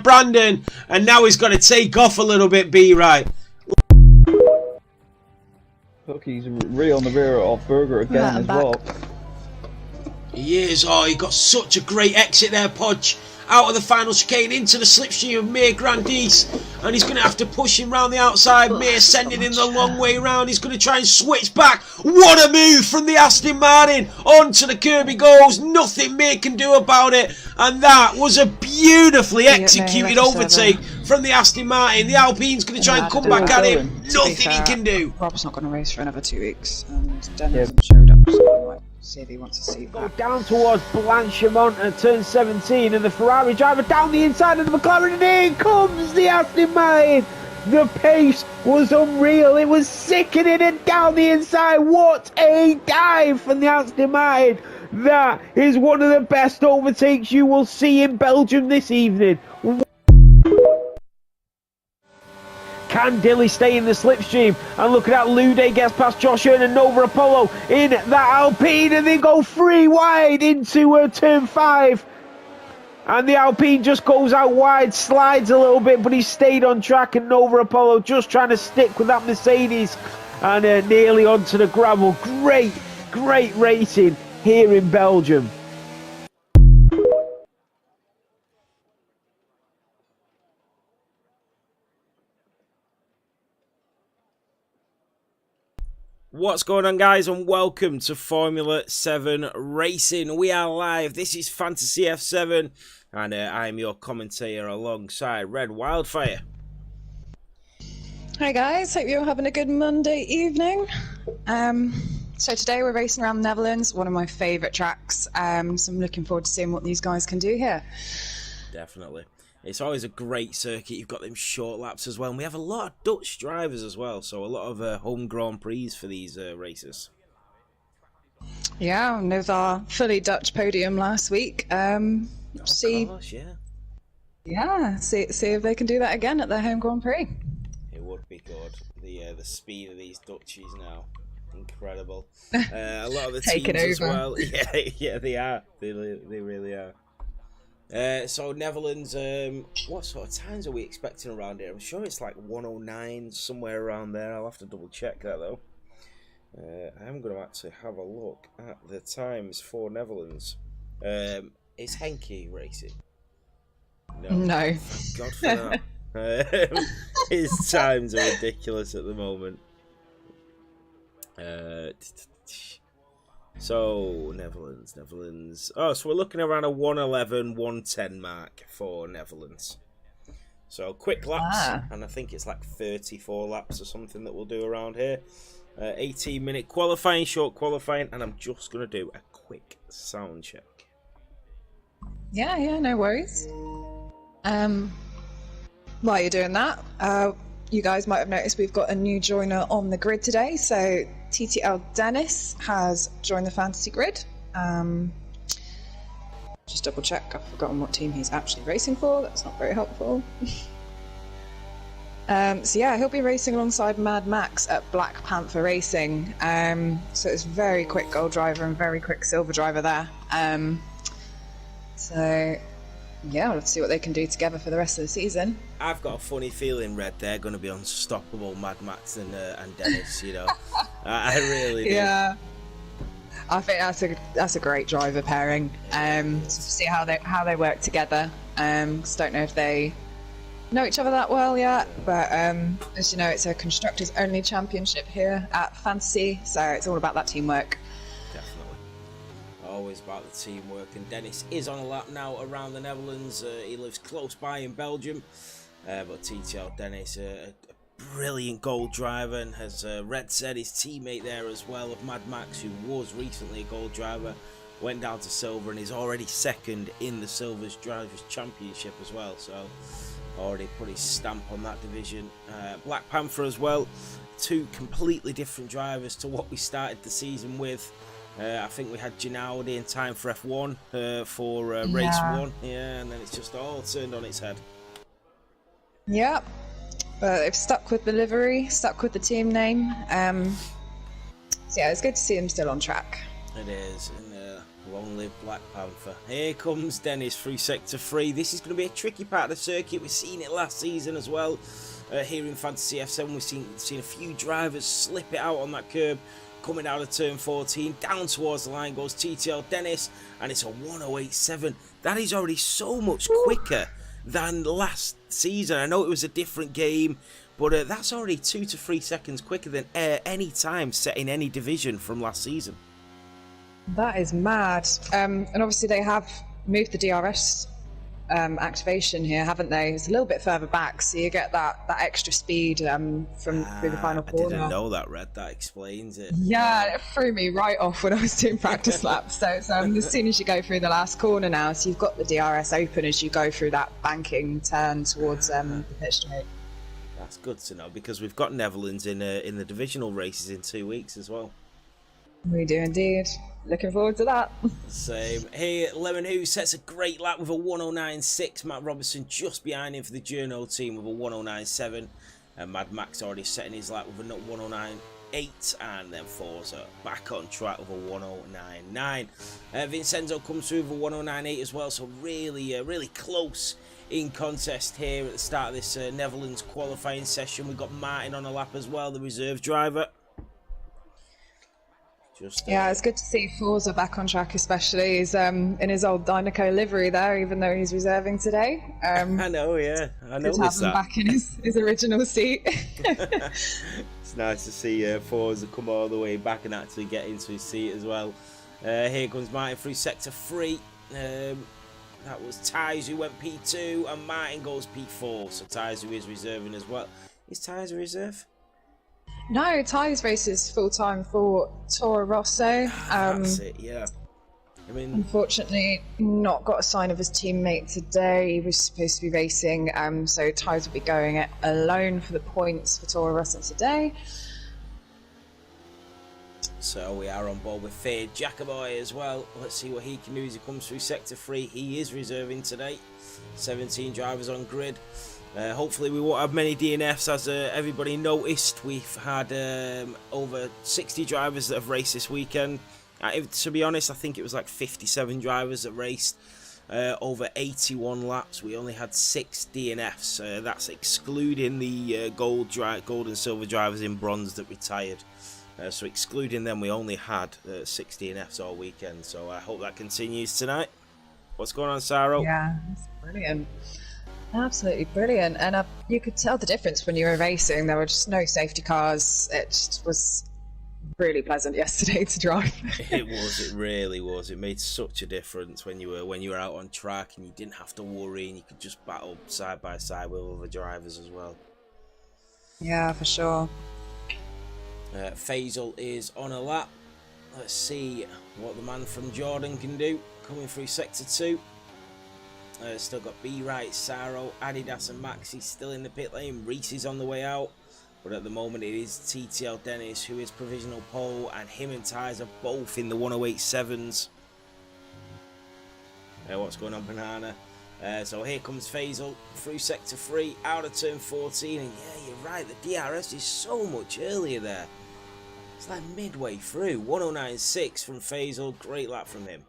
Brandon, and now he's got to take off a little bit, B-Right. Look, he's really on the rear of Berger again as well. He is. Oh, he got such a great exit there, Podge. Out of the final chicane into the slipstream of Mir Grandis, and he's going to have to push him round the outside. Mir sending him the long way round. He's going to try and switch back. What a move from the Aston Martin onto the curb he goes. Nothing Mir can do about it, and that was a beautifully executed overtake from the Aston Martin. The Alpine's going to try and come back at him. Nothing he can do. Rob's not going to race for another 2 weeks, and Dennis hasn't showed up, so I might see if he wants to see that. Down towards Blanchimont at turn 17, and the Ferrari driver down the inside of the McLaren, and in comes the Aston Martin. The pace was unreal. It was sickening, and down the inside, what a dive from the Aston Martin. That is one of the best overtakes you will see in Belgium this evening. Can Dilly stay in the slipstream? And look at that, Lude gets past Josh Hearn and Nova Apollo in that Alpine, and they go 3 wide into turn 5. And the Alpine just goes out wide, slides a little bit, but he stayed on track, and Nova Apollo just trying to stick with that Mercedes, and nearly onto the gravel. Great racing here in Belgium. What's going on, guys, and welcome to Formula 7 Racing. We are live. This is Fantasy F7, and I'm your commentator alongside Red Wildfire. Hi guys, hope you're having a good Monday evening. So today we're racing around the Netherlands, one of my favourite tracks, so I'm looking forward to seeing what these guys can do here. Definitely. It's always a great circuit. You've got them short laps as well. And we have a lot of Dutch drivers as well. So a lot of home Grand Prix for these races. Yeah, and with our fully Dutch podium last week. See if they can do that again at their home Grand Prix. It would be good. The speed of these Dutchies now, incredible. A lot of the teams as well. Yeah, they are. They really are. So Netherlands, what sort of times are we expecting around here? I'm sure it's like 109, somewhere around there. I'll have to double check that though. I am going to actually have a look at the times for Netherlands. Is Henke racing? No. Thank God for that. His times are ridiculous at the moment. So, Netherlands. Oh, so we're looking around a 111, 110 mark for Netherlands. So, quick laps, and I think it's like 34 laps or something that we'll do around here. 18-minute qualifying, short qualifying, and I'm just going to do a quick sound check. Yeah, no worries. While you're doing that, you guys might have noticed we've got a new joiner on the grid today, so TTL Dennis has joined the fantasy grid. Just double check, I've forgotten what team he's actually racing for, that's not very helpful. So yeah, he'll be racing alongside Mad Max at Black Panther Racing. So it's very quick gold driver and very quick silver driver there. So yeah, let's see what they can do together for the rest of the season. I've got a funny feeling, Red, they're going to be unstoppable, Mad Max and Dennis, you know. I really do. Yeah, I think that's a great driver pairing. So see how they work together. Cause don't know if they know each other that well yet, but as you know, it's a constructors only championship here at Fantasy, so it's all about that teamwork. Always about the teamwork, and Dennis is on a lap now around the Netherlands. He lives close by in Belgium, but TTL Dennis, a brilliant gold driver, and has Red said, his teammate there as well of Mad Max, who was recently a gold driver, went down to silver and is already second in the Silver's Drivers Championship as well, so already put his stamp on that division. Black Panther as well, two completely different drivers to what we started the season with. I think we had Ginaudi in time for F1 for race 1, yeah, and then it's just all turned on its head. Yep, but they've stuck with the livery, stuck with the team name. So yeah, it's good to see them still on track. It is, and Long live Black Panther. Here comes Dennis through sector 3. This is going to be a tricky part of the circuit. We've seen it last season as well. Here in Fantasy F7, we've seen a few drivers slip it out on that curb. Coming out of turn 14, down towards the line goes TTL Dennis, and it's a 108.7. That is already so much quicker than last season. I know it was a different game, but that's already 2 to 3 seconds quicker than any time set in any division from last season. That is mad. And obviously they have moved the DRS activation here, haven't they? It's a little bit further back, so you get that extra speed from through the final corner. I didn't know that, Red. That explains it. Yeah, it threw me right off when I was doing practice laps. So as soon as you go through the last corner now, so you've got the DRS open as you go through that banking turn towards the pit straight. That's good to know, because we've got Netherlands in the divisional races in 2 weeks as well. We do indeed. Looking forward to that. Same. Here, Lemon Who sets a great lap with a 109.6. Matt Robertson just behind him for the Journo team with a 109.7. And Mad Max already setting his lap with a 109.8. And then Forza back on track with a 109.9. Vincenzo comes through with a 109.8 as well. So really close in contest here at the start of this Netherlands qualifying session. We've got Martin on the lap as well, the reserve driver. Yeah, it's good to see Forza back on track, especially. He's in his old Dynaco livery there, even though he's reserving today. I know, yeah. I know. Good to have him back in his original seat. It's nice to see Forza come all the way back and actually get into his seat as well. Here comes Martin through sector 3. That was Tyes who went P2, and Martin goes P4. So Tyes who is reserving as well. Is Tyes a reserve? No, Ty's races full-time for Toro Rosso. That's it, yeah. I mean, unfortunately, not got a sign of his teammate today. He was supposed to be racing, so Ty's will be going it alone for the points for Toro Rosso today. So we are on board with Fade Jacoboy as well. Let's see what he can do as he comes through sector 3. He is reserving today. 17 drivers on grid. Hopefully we won't have many DNFs, as everybody noticed. We've had over 60 drivers that have raced this weekend. To be honest, I think it was like 57 drivers that raced over 81 laps. We only had 6 DNFs. That's excluding the gold and silver drivers in bronze that retired. So excluding them, we only had 6 DNFs all weekend. So I hope that continues tonight. What's going on, Saro? Yeah, that's brilliant. Absolutely brilliant. And you could tell the difference when you were racing. There were just no safety cars. It just was really pleasant yesterday to drive. It really was. It made such a difference when you were out on track and you didn't have to worry, and you could just battle side by side with other drivers as well. Yeah, for sure. Faisal is on a lap. Let's see what the man from Jordan can do. Coming through sector 2. Still got B-Right, Saro, Adidas and Maxi still in the pit lane. Reese is on the way out. But at the moment it is TTL Dennis who is provisional pole, and him and Tyes are both in the 108.7s. What's going on, Banana? So here comes Faisal through sector 3, out of turn 14. And yeah, you're right, the DRS is so much earlier there. It's like midway through. 109.6 from Faisal. Great lap from him.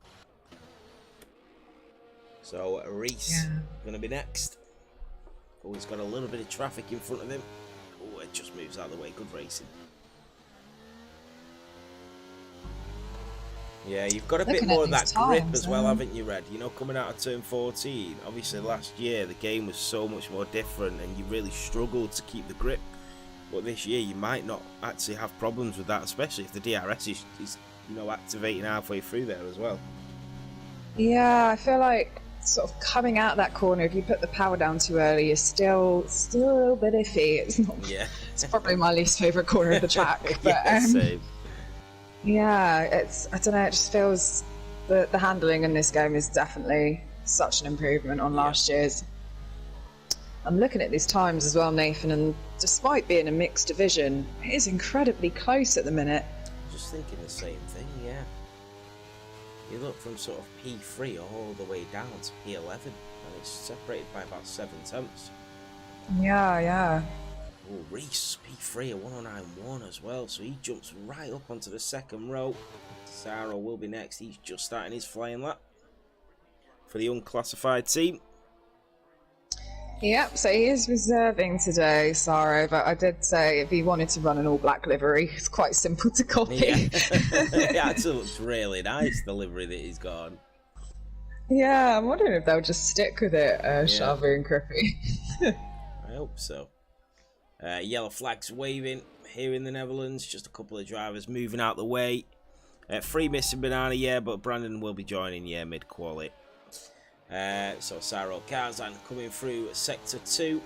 So Reese going to be next. Oh, he's got a little bit of traffic in front of him. Oh, it just moves out of the way. Good racing. Yeah, you've got a bit more of that grip as well, haven't you, Red? You know, coming out of turn 14. Obviously, last year the game was so much more different, and you really struggled to keep the grip. But this year, you might not actually have problems with that, especially if the DRS is activating halfway through there as well. Yeah, I feel like sort of coming out that corner, if you put the power down too early, you're still a little bit iffy. It's not. Yeah. It's probably my least favourite corner of the track. But same. Yeah, I don't know. It just feels the handling in this game is definitely such an improvement on last year's. I'm looking at these times as well, Nathan, and despite being a mixed division, it is incredibly close at the minute. Just thinking the same thing, yeah. You look from sort of P3 all the way down to P11, and it's separated by about 7 tenths. Yeah. Oh, Reese, P3, a 109.1 as well, so he jumps right up onto the second row. Saro will be next. He's just starting his flying lap for the unclassified team. Yep, so he is reserving today, Saro, but I did say if he wanted to run an all-black livery, it's quite simple to copy. Yeah, it actually looks really nice, the livery that he's got on. Yeah, I'm wondering if they'll just stick with it, Shavu and Crippy. I hope so. Yellow flags waving here in the Netherlands. Just a couple of drivers moving out the way. 3 missing Banana, yeah, but Brandon will be joining, yeah, mid-quali. So Saro Karzan coming through sector 2.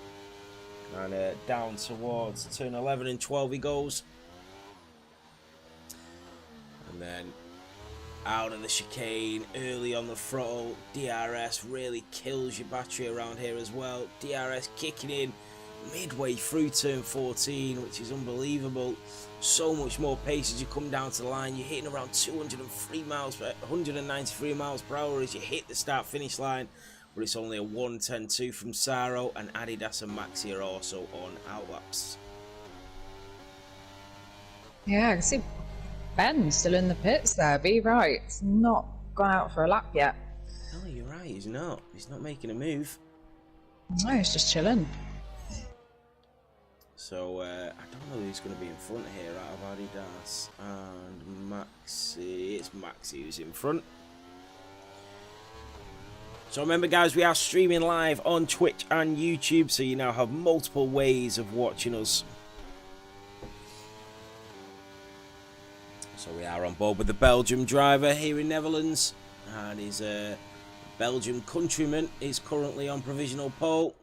And down towards turn 11 and 12 he goes. And then out of the chicane, early on the throttle. DRS really kills your battery around here as well. DRS kicking in midway through turn 14, which is unbelievable. So much more pace as you come down to the line. You're hitting around 193 miles per hour as you hit the start finish line, but it's only a 1:10.2 from Saro, and Adidas and Maxi are also on outlaps. Yeah, I can see Ben still in the pits there. Be right, it's not gone out for a lap yet. No, you're right, he's not making a move. No, he's just chilling. So I don't know who's going to be in front here out of Adidas and Maxi. It's Maxi who's in front. So remember, guys, we are streaming live on Twitch and YouTube, so you now have multiple ways of watching us. So we are on board with the Belgium driver here in Netherlands, and his Belgian countryman is currently on provisional pole.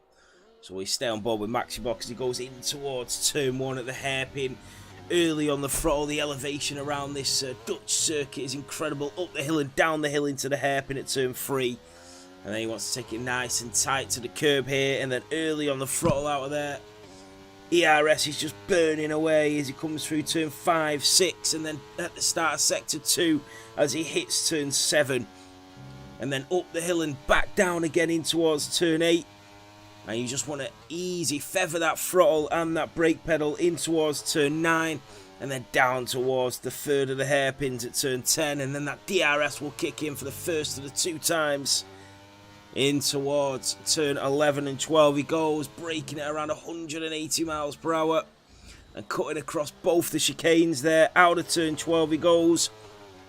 So we stay on board with Maxi Box as he goes in towards turn 1 at the hairpin. Early on the throttle, the elevation around this Dutch circuit is incredible. Up the hill and down the hill into the hairpin at turn 3. And then he wants to take it nice and tight to the curb here. And then early on the throttle out of there, ERS is just burning away as he comes through turn 5, 6. And then at the start of sector 2 as he hits turn 7. And then up the hill and back down again in towards turn 8. And you just want to easy feather that throttle and that brake pedal in towards turn 9, and then down towards the third of the hairpins at turn 10, and then that DRS will kick in for the first of the 2 times. In towards turn 11 and 12 he goes, braking at around 180 miles per hour and cutting across both the chicanes there. Out of turn 12 he goes,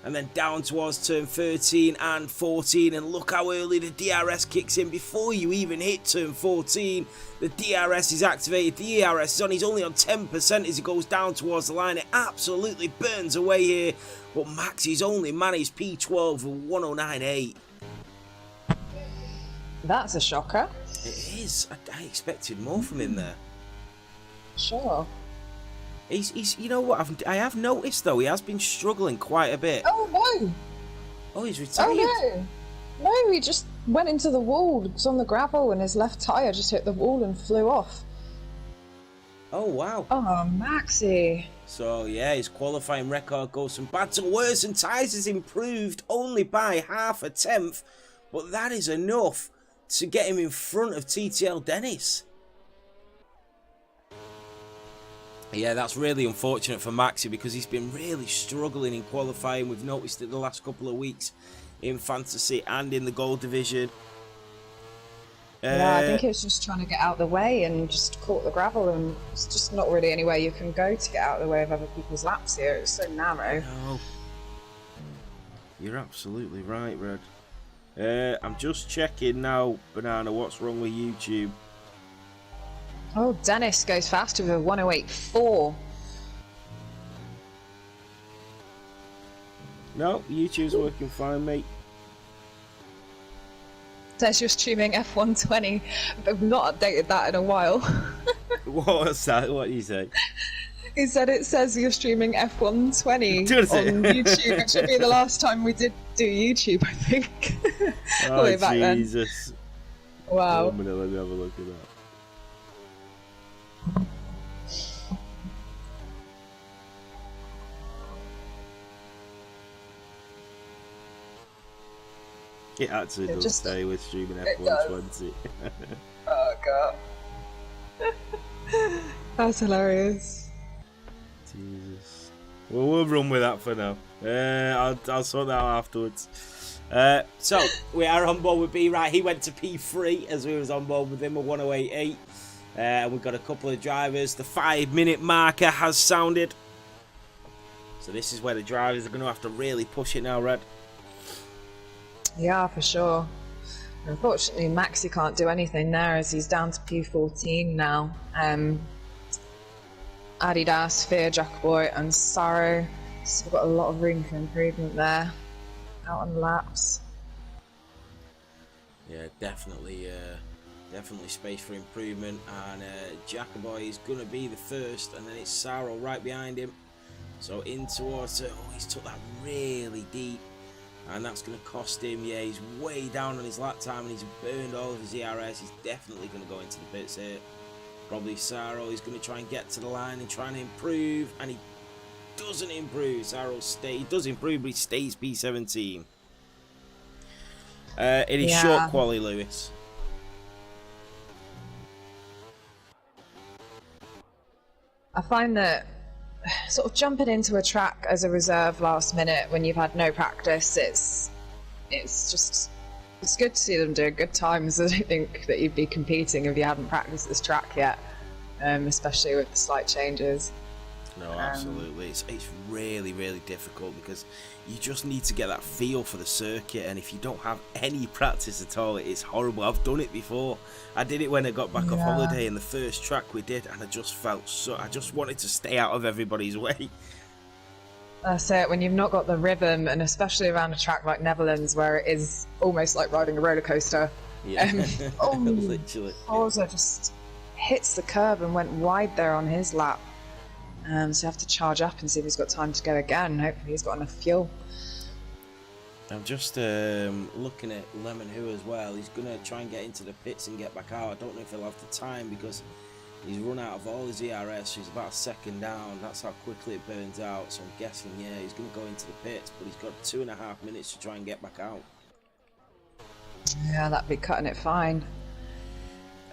and then down towards turn 13 and 14, and look how early the DRS kicks in before you even hit turn 14. The DRS is activated, the ERS is on, he's only on 10% as he goes down towards the line. It absolutely burns away here, but Maxi's only managed P12 with 109.8. That's a shocker. It is. I expected more from him there. Sure. He's you know what, I have noticed though, he has been struggling quite a bit. Oh no! Oh, he's retired. Oh no! No, he just went into the wall. It was on the gravel and his left tyre just hit the wall and flew off. Oh wow. Oh, Maxi. So yeah, his qualifying record goes from bad to worse, and tyres has improved only by 0.5 tenth, but that is enough to get him in front of TTL Dennis. Yeah, that's really unfortunate for Maxi because he's been really struggling in qualifying. We've noticed it the last couple of weeks in Fantasy and in the Gold Division. Yeah, I think he was just trying to get out of the way and just caught the gravel, and it's just not really anywhere you can go to get out of the way of other people's laps here. It's so narrow. No. You're absolutely right, Red. I'm just checking now, Banana, what's wrong with YouTube. Oh, Dennis goes faster with a 108.4. No, YouTube's working fine, mate. Says you're streaming F120, but we've not updated that in a while. What's that? What do you say? He said it says you're streaming F120 Does it? on YouTube. It should be the last time we did do YouTube, I think. Oh, Way back then. Jesus. Wow. 1 minute, let me have a look at that. It actually does just stay with streaming it F120. Oh god. That's hilarious. Jesus. Well, we'll run with that for now. I'll sort that out afterwards. So, we are on board with B. Right, he went to P3 as we was on board with him, a 108.8. We've got a couple of drivers. The 5-minute marker has sounded. So this is where the drivers are going to have to really push it now, Red. Yeah, for sure. Unfortunately, Maxi can't do anything there as he's down to P14 now. Adidas, Fear, Jackboy and Sorrow. Still got a lot of room for improvement there. Out on laps. Yeah, definitely space for improvement. And Jackboy is going to be the first, and then it's Sorrow right behind him. So in towards he's took that really deep. And that's going to cost him. Yeah, he's way down on his lap time and he's burned all of his ERS. He's definitely going to go into the pits here. Probably Sorrow is going to try and get to the line and try and improve. And he doesn't improve. Sorrow he does improve, but he stays P17. It is short quality, Lewis. I find that sort of jumping into a track as a reserve last minute when you've had no practice, it's good to see them doing good times. I don't think that you'd be competing if you hadn't practiced this track yet, especially with the slight changes. No, absolutely. It's really, really difficult because you just need to get that feel for the circuit, and if you don't have any practice at all, it's horrible. I've done it before. I did it when I got back off holiday, and the first track we did, and I just felt I just wanted to stay out of everybody's way. That's it, when you've not got the rhythm, and especially around a track like Netherlands where it is almost like riding a roller coaster. Yeah, literally. Forza just hits the curb and went wide there on his lap. So you have to charge up and see if he's got time to go again. Hopefully he's got enough fuel. I'm just looking at Lemon Who as well. He's going to try and get into the pits and get back out. I don't know if he'll have the time because he's run out of all his ERS. So he's about a second down. That's how quickly it burns out. So I'm guessing, yeah, he's going to go into the pits. But he's got 2.5 minutes to try and get back out. Yeah, that'd be cutting it fine.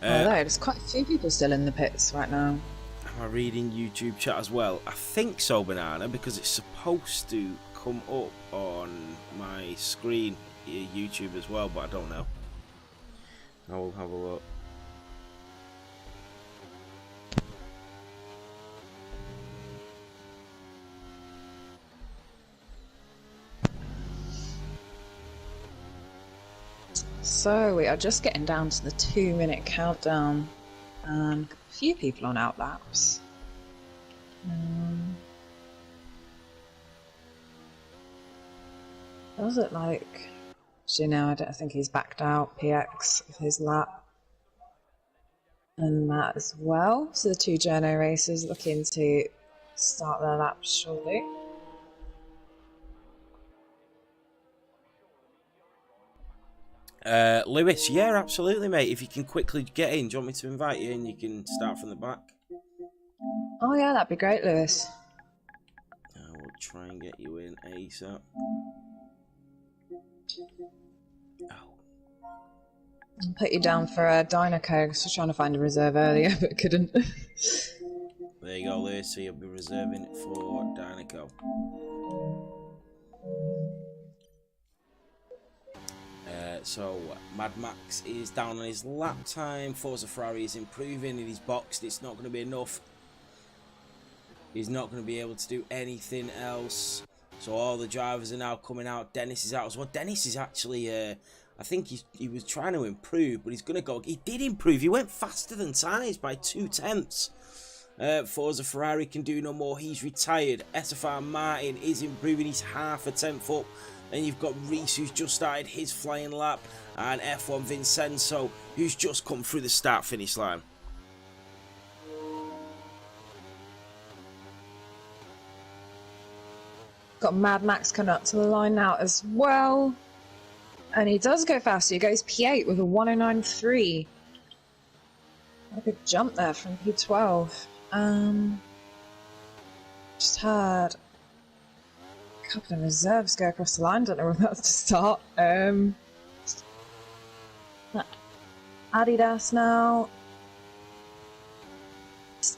There's quite a few people still in the pits right now. Am I reading YouTube chat as well? I think so, Banana, because it's supposed to come up on my screen, YouTube as well, but I don't know. I will have a look. So we are just getting down to the 2-minute countdown, and a few people on outlaps. Does it like? Actually, no, I don't think he's backed out. PX of his lap, and that as well. So the two journo racers looking to start their laps shortly. Lewis, yeah, absolutely, mate. If you can quickly get in, do you want me to invite you in? You can start from the back. Oh yeah, that'd be great, Lewis. I will try and get you in ASAP. I'll put you down for a Dynaco. I was trying to find a reserve earlier, but couldn't. There you go, Lewis. So you'll be reserving it for Dynaco. So Mad Max is down on his lap time. Forza Ferrari is improving, and he's boxed. It's not going to be enough. He's not going to be able to do anything else. So all the drivers are now coming out. Dennis is out as well. Dennis is actually, I think he was trying to improve, but he's going to go. He did improve. He went faster than Tyres by 0.2. Forza Ferrari can do no more. He's retired. SFR Martin is improving. He's half a tenth up. Then you've got Reese, who's just started his flying lap, and F1 Vincenzo, who's just come through the start-finish line. Got Mad Max coming up to the line now as well. And he does go faster. He goes P8 with a 109.3. A good jump there from P12. Just had a couple of reserves go across the line. Don't know where that's to start. Adidas now.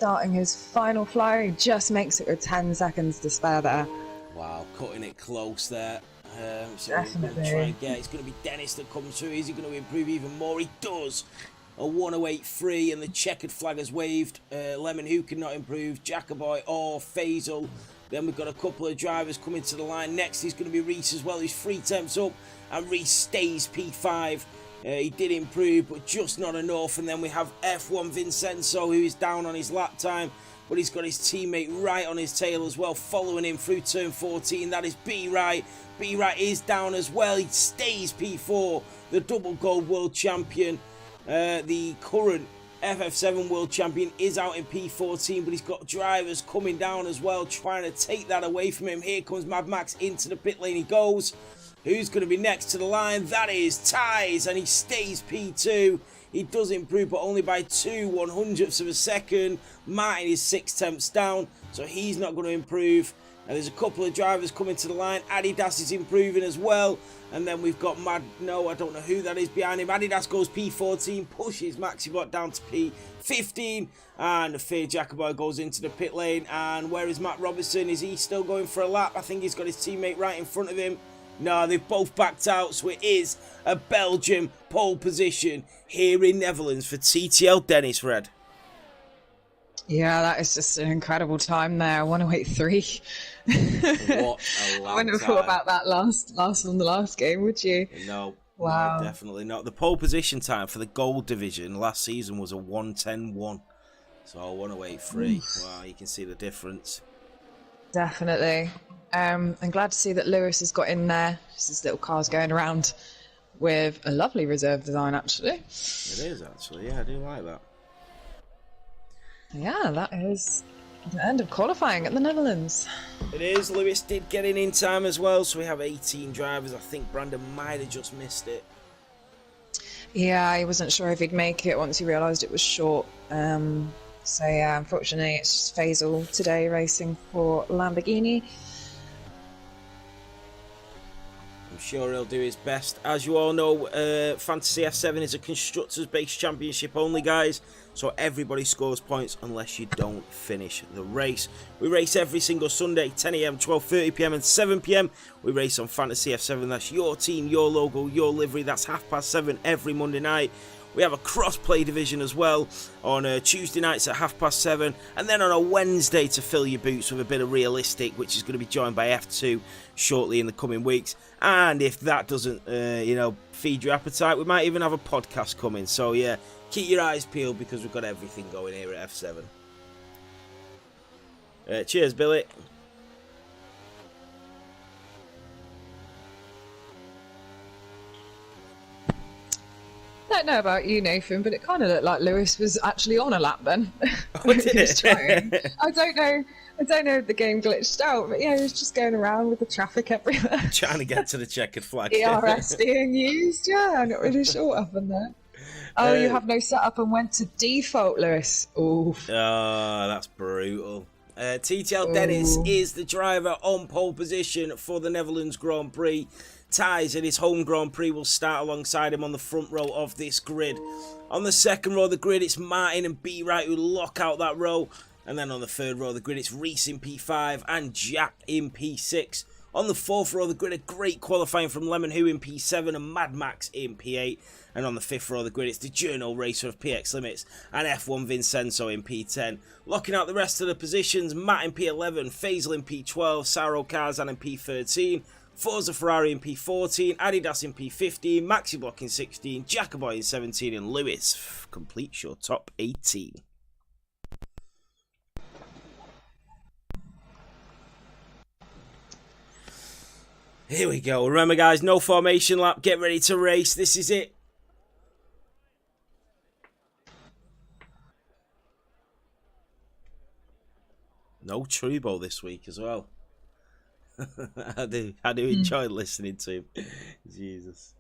starting his final fly. He just makes it with 10 seconds to spare there. Wow, cutting it close there. So Definitely. We'll try and get. It's going to be Dennis that comes through. Is he going to improve even more? He does. A 108.3 and the checkered flag has waved. Lemon who cannot improve, Jackaboy or Faisal. Then we've got a couple of drivers coming to the line. Next is going to be Reese as well. He's 3 temps up and Reese stays P5. He did improve but just not enough. And then we have F1 Vincenzo who is down on his lap time, but he's got his teammate right on his tail as well, following him through turn 14. That is B-Right. B-Right is down as well. He stays P4, the double gold world champion. The current FF7 world champion is out in P14, but he's got drivers coming down as well, trying to take that away from him. Here comes Mad Max into the pit lane. He goes. Who's going to be next to the line? That is Ties, and he stays P2. He does improve, but only by 2/100ths of a second. Martin is 6 temps down, so he's not going to improve. And there's a couple of drivers coming to the line. Adidas is improving as well. And then we've got I don't know who that is behind him. Adidas goes P14, pushes Maxibot down to P15. And the Fear Jacobo goes into the pit lane. And where is Matt Robertson? Is he still going for a lap? I think he's got his teammate right in front of him. No, they've both backed out, so it is a Belgium pole position here in Netherlands for TTL Dennis Red. Yeah, that is just an incredible time there. 108.3. What a I wouldn't have thought about that last on the last game, would you? No. Wow. No, definitely not. The pole position time for the gold division last season was a 1:10.1. So 108.3. Wow, you can see the difference. Definitely. I'm glad to see that Lewis has got in there. His little car's going around with a lovely reserve design, actually. It is, actually. Yeah, I do like that. Yeah, that is the end of qualifying at the Netherlands. It is. Lewis did get in time as well, so we have 18 drivers. I think Brandon might have just missed it. Yeah, he wasn't sure if he'd make it once he realised it was short. So yeah, unfortunately it's just Faisal today racing for Lamborghini. I'm sure he'll do his best. As you all know, Fantasy F7 is a constructors-based championship only, guys. So everybody scores points unless you don't finish the race. We race every single Sunday, 10 AM, 12:30 PM and 7 PM. We race on Fantasy F7. That's your team, your logo, your livery. That's 7:30 every Monday night. We have a cross-play division as well on Tuesday nights at 7:30. And then on a Wednesday to fill your boots with a bit of realistic, which is going to be joined by F2 shortly in the coming weeks. And if that doesn't, feed your appetite, we might even have a podcast coming. So, yeah, keep your eyes peeled because we've got everything going here at F7. Cheers, Billy. I don't know about you, Nathan, but it kind of looked like Lewis was actually on a lap then. Oh, did He was it? trying. I don't know if the game glitched out, but yeah, he was just going around with the traffic everywhere. Trying to get to the checkered flag. ERS being used, yeah, I'm not really sure what happened there. Oh, you have no setup and went to default, Lewis. Ooh. Oh, that's brutal. TTL Dennis is the driver on pole position for the Netherlands Grand Prix. Ties in his home Grand Prix will start alongside him on the front row of this grid. On the second row of the grid, it's Martin and B-Right who lock out that row. And then on the third row of the grid, it's Reese in P5 and Jack in P6. On the fourth row of the grid, a great qualifying from Lemon Who in P7 and Mad Max in P8. And on the fifth row of the grid, it's the Journal Racer of PX Limits and F1 Vincenzo in P10. Locking out the rest of the positions, Matt in P11, Faisal in P12, Saro Karzan in P13, Forza Ferrari in P14, Adidas in P15, Maxi Block in 16, Jacoboy in 17, and Lewis completes your top 18. Here we go. Remember, guys, no formation lap. Get ready to race. This is it. No Trubo this week as well. I do enjoy listening to him. Jesus.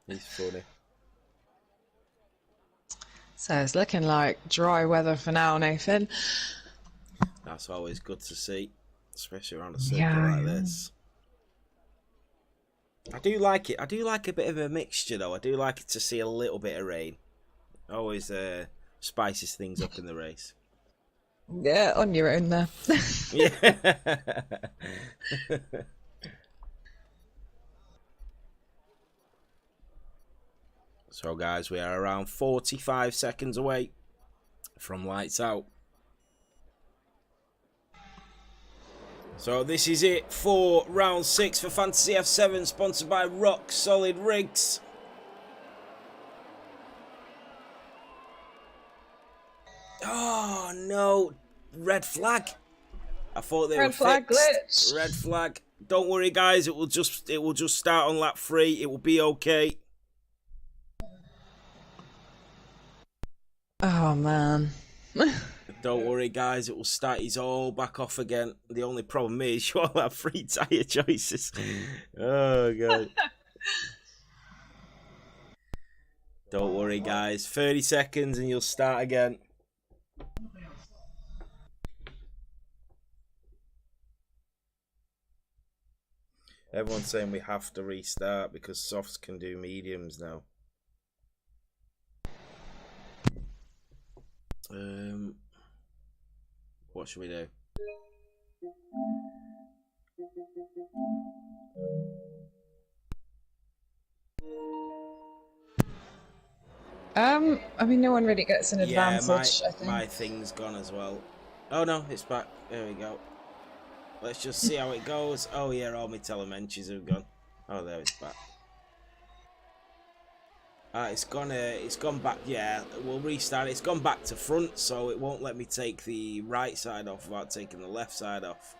He's funny. So it's looking like dry weather for now, Nathan. That's always good to see, especially around a circle like this. I do like it. I do like a bit of a mixture, though. I do like it to see a little bit of rain. Always spices things up in the race. Yeah, on your own there. Yeah. So, guys, we are around 45 seconds away from lights out. So this is it for round 6 for Fantasy F7, sponsored by Rock Solid Rigs. Oh no, red flag. I thought they were Flag fixed. glitch. Red flag. Don't worry, guys. It will just start on lap 3. It will be okay. Oh man. Don't worry, guys. It will start. He's all back off again. The only problem is you all have 3 tyre choices. Oh god. Don't worry, guys. 30 seconds and you'll start again. Everyone's saying we have to restart because softs can do mediums now. What should we do? I mean, no one really gets an advantage, I think. My thing's gone as well. Oh no, it's back. There we go. Let's just see how it goes. Oh yeah, all my telementries have gone. Oh, there it's back. It's gone back. Yeah, we'll restart. It's gone back to front, so it won't let me take the right side off without taking the left side off.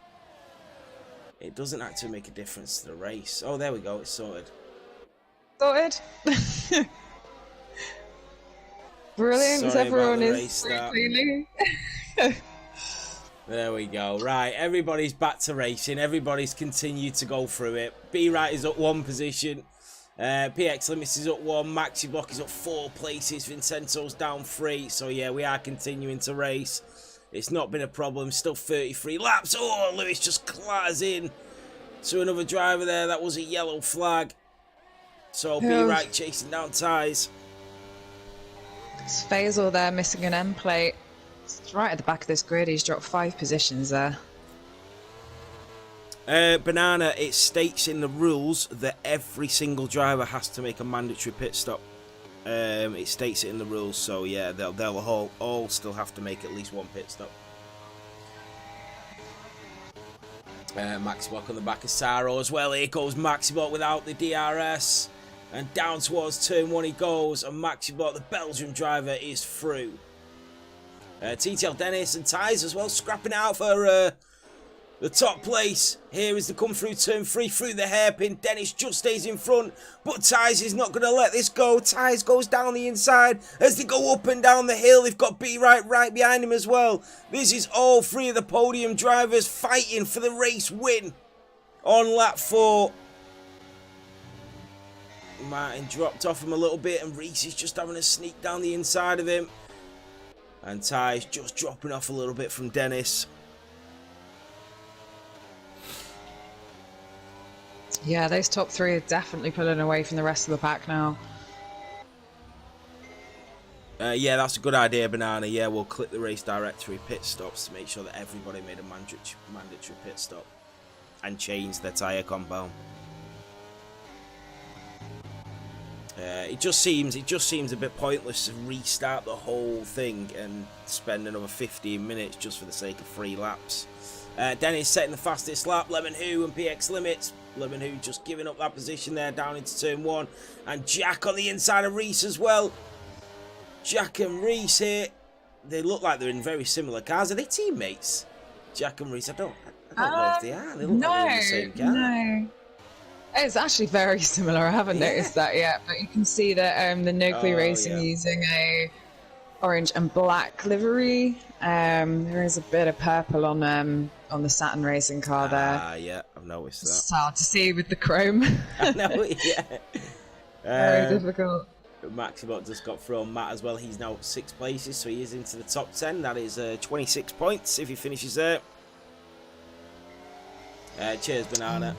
It doesn't actually make a difference to the race. Oh, there we go. It's sorted. Sorted. Brilliant. Sorry Everyone about the is restart. clearly. There we go. Right, everybody's back to racing. Everybody's continued to go through it. B-Right is up 1 position. PX Limits is up 1. Maxi Block is up 4 places. Vincenzo's down 3. So, yeah, we are continuing to race. It's not been a problem. Still 33 laps. Oh, Lewis just clatters in to another driver there. That was a yellow flag. So, B-Right chasing down Tyres. It's Faisal there missing an end plate. It's right at the back of this grid. He's dropped 5 positions there. Banana, it states in the rules that every single driver has to make a mandatory pit stop. It states it in the rules, so yeah, they'll all still have to make at least 1 pit stop. Maxi Block on the back of Saro as well. Here goes Maxi Block without the DRS. And down towards turn 1 he goes. And Maxi Block, the Belgian driver, is through. TTL Dennis and Tyres as well, scrapping out for the top place. Here is the come through turn 3 through the hairpin. Dennis just stays in front, but Tyres is not going to let this go. Tyres goes down the inside as they go up and down the hill. They've got right behind him as well. This is all 3 of the podium drivers fighting for the race win on lap 4. Martin dropped off him a little bit and Reese is just having a sneak down the inside of him. And Ty's just dropping off a little bit from Dennis. Yeah, those top 3 are definitely pulling away from the rest of the pack now. Yeah, that's a good idea, Banana. Yeah, we'll click the race directory pit stops to make sure that everybody made a mandatory pit stop and change their tyre compound. It just seems a bit pointless to restart the whole thing and spend another 15 minutes just for the sake of 3 laps. Dennis setting the fastest lap. Lemon Who and PX Limits. Lemon Who just giving up that position there down into turn 1. And Jack on the inside of Reese as well. Jack and Reese here. They look like they're in very similar cars. Are they teammates? Jack and Reese. I don't know if they are. They look like they're in the same car. No. It's actually very similar. I haven't noticed that yet, but you can see that the Nuclear Racing using a orange and black livery. There is a bit of purple on the Saturn Racing car there. Ah, yeah, I've noticed that. It's hard to see with the chrome. I know, yeah. Very difficult. Maxibot just got thrown. Matt as well. He's now 6 places, so he is into the top 10. That is 26 points if he finishes there. Cheers, Banana.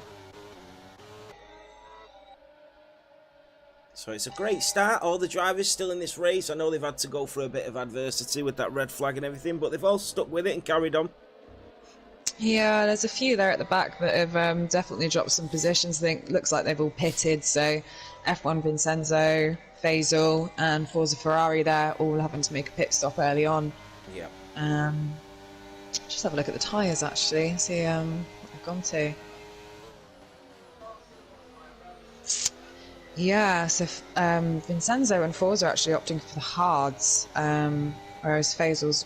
So it's a great start. All the drivers still in this race. I know they've had to go through a bit of adversity with that red flag and everything, but they've all stuck with it and carried on. Yeah, there's a few there at the back that have definitely dropped some positions. I think looks like they've all pitted. So F1 Vincenzo, Faisal, and Forza Ferrari there, all having to make a pit stop early on. Yeah. Just have a look at the tyres actually. See what they've gone to. Yeah, so Vincenzo and Forza are actually opting for the hards, whereas Faisal's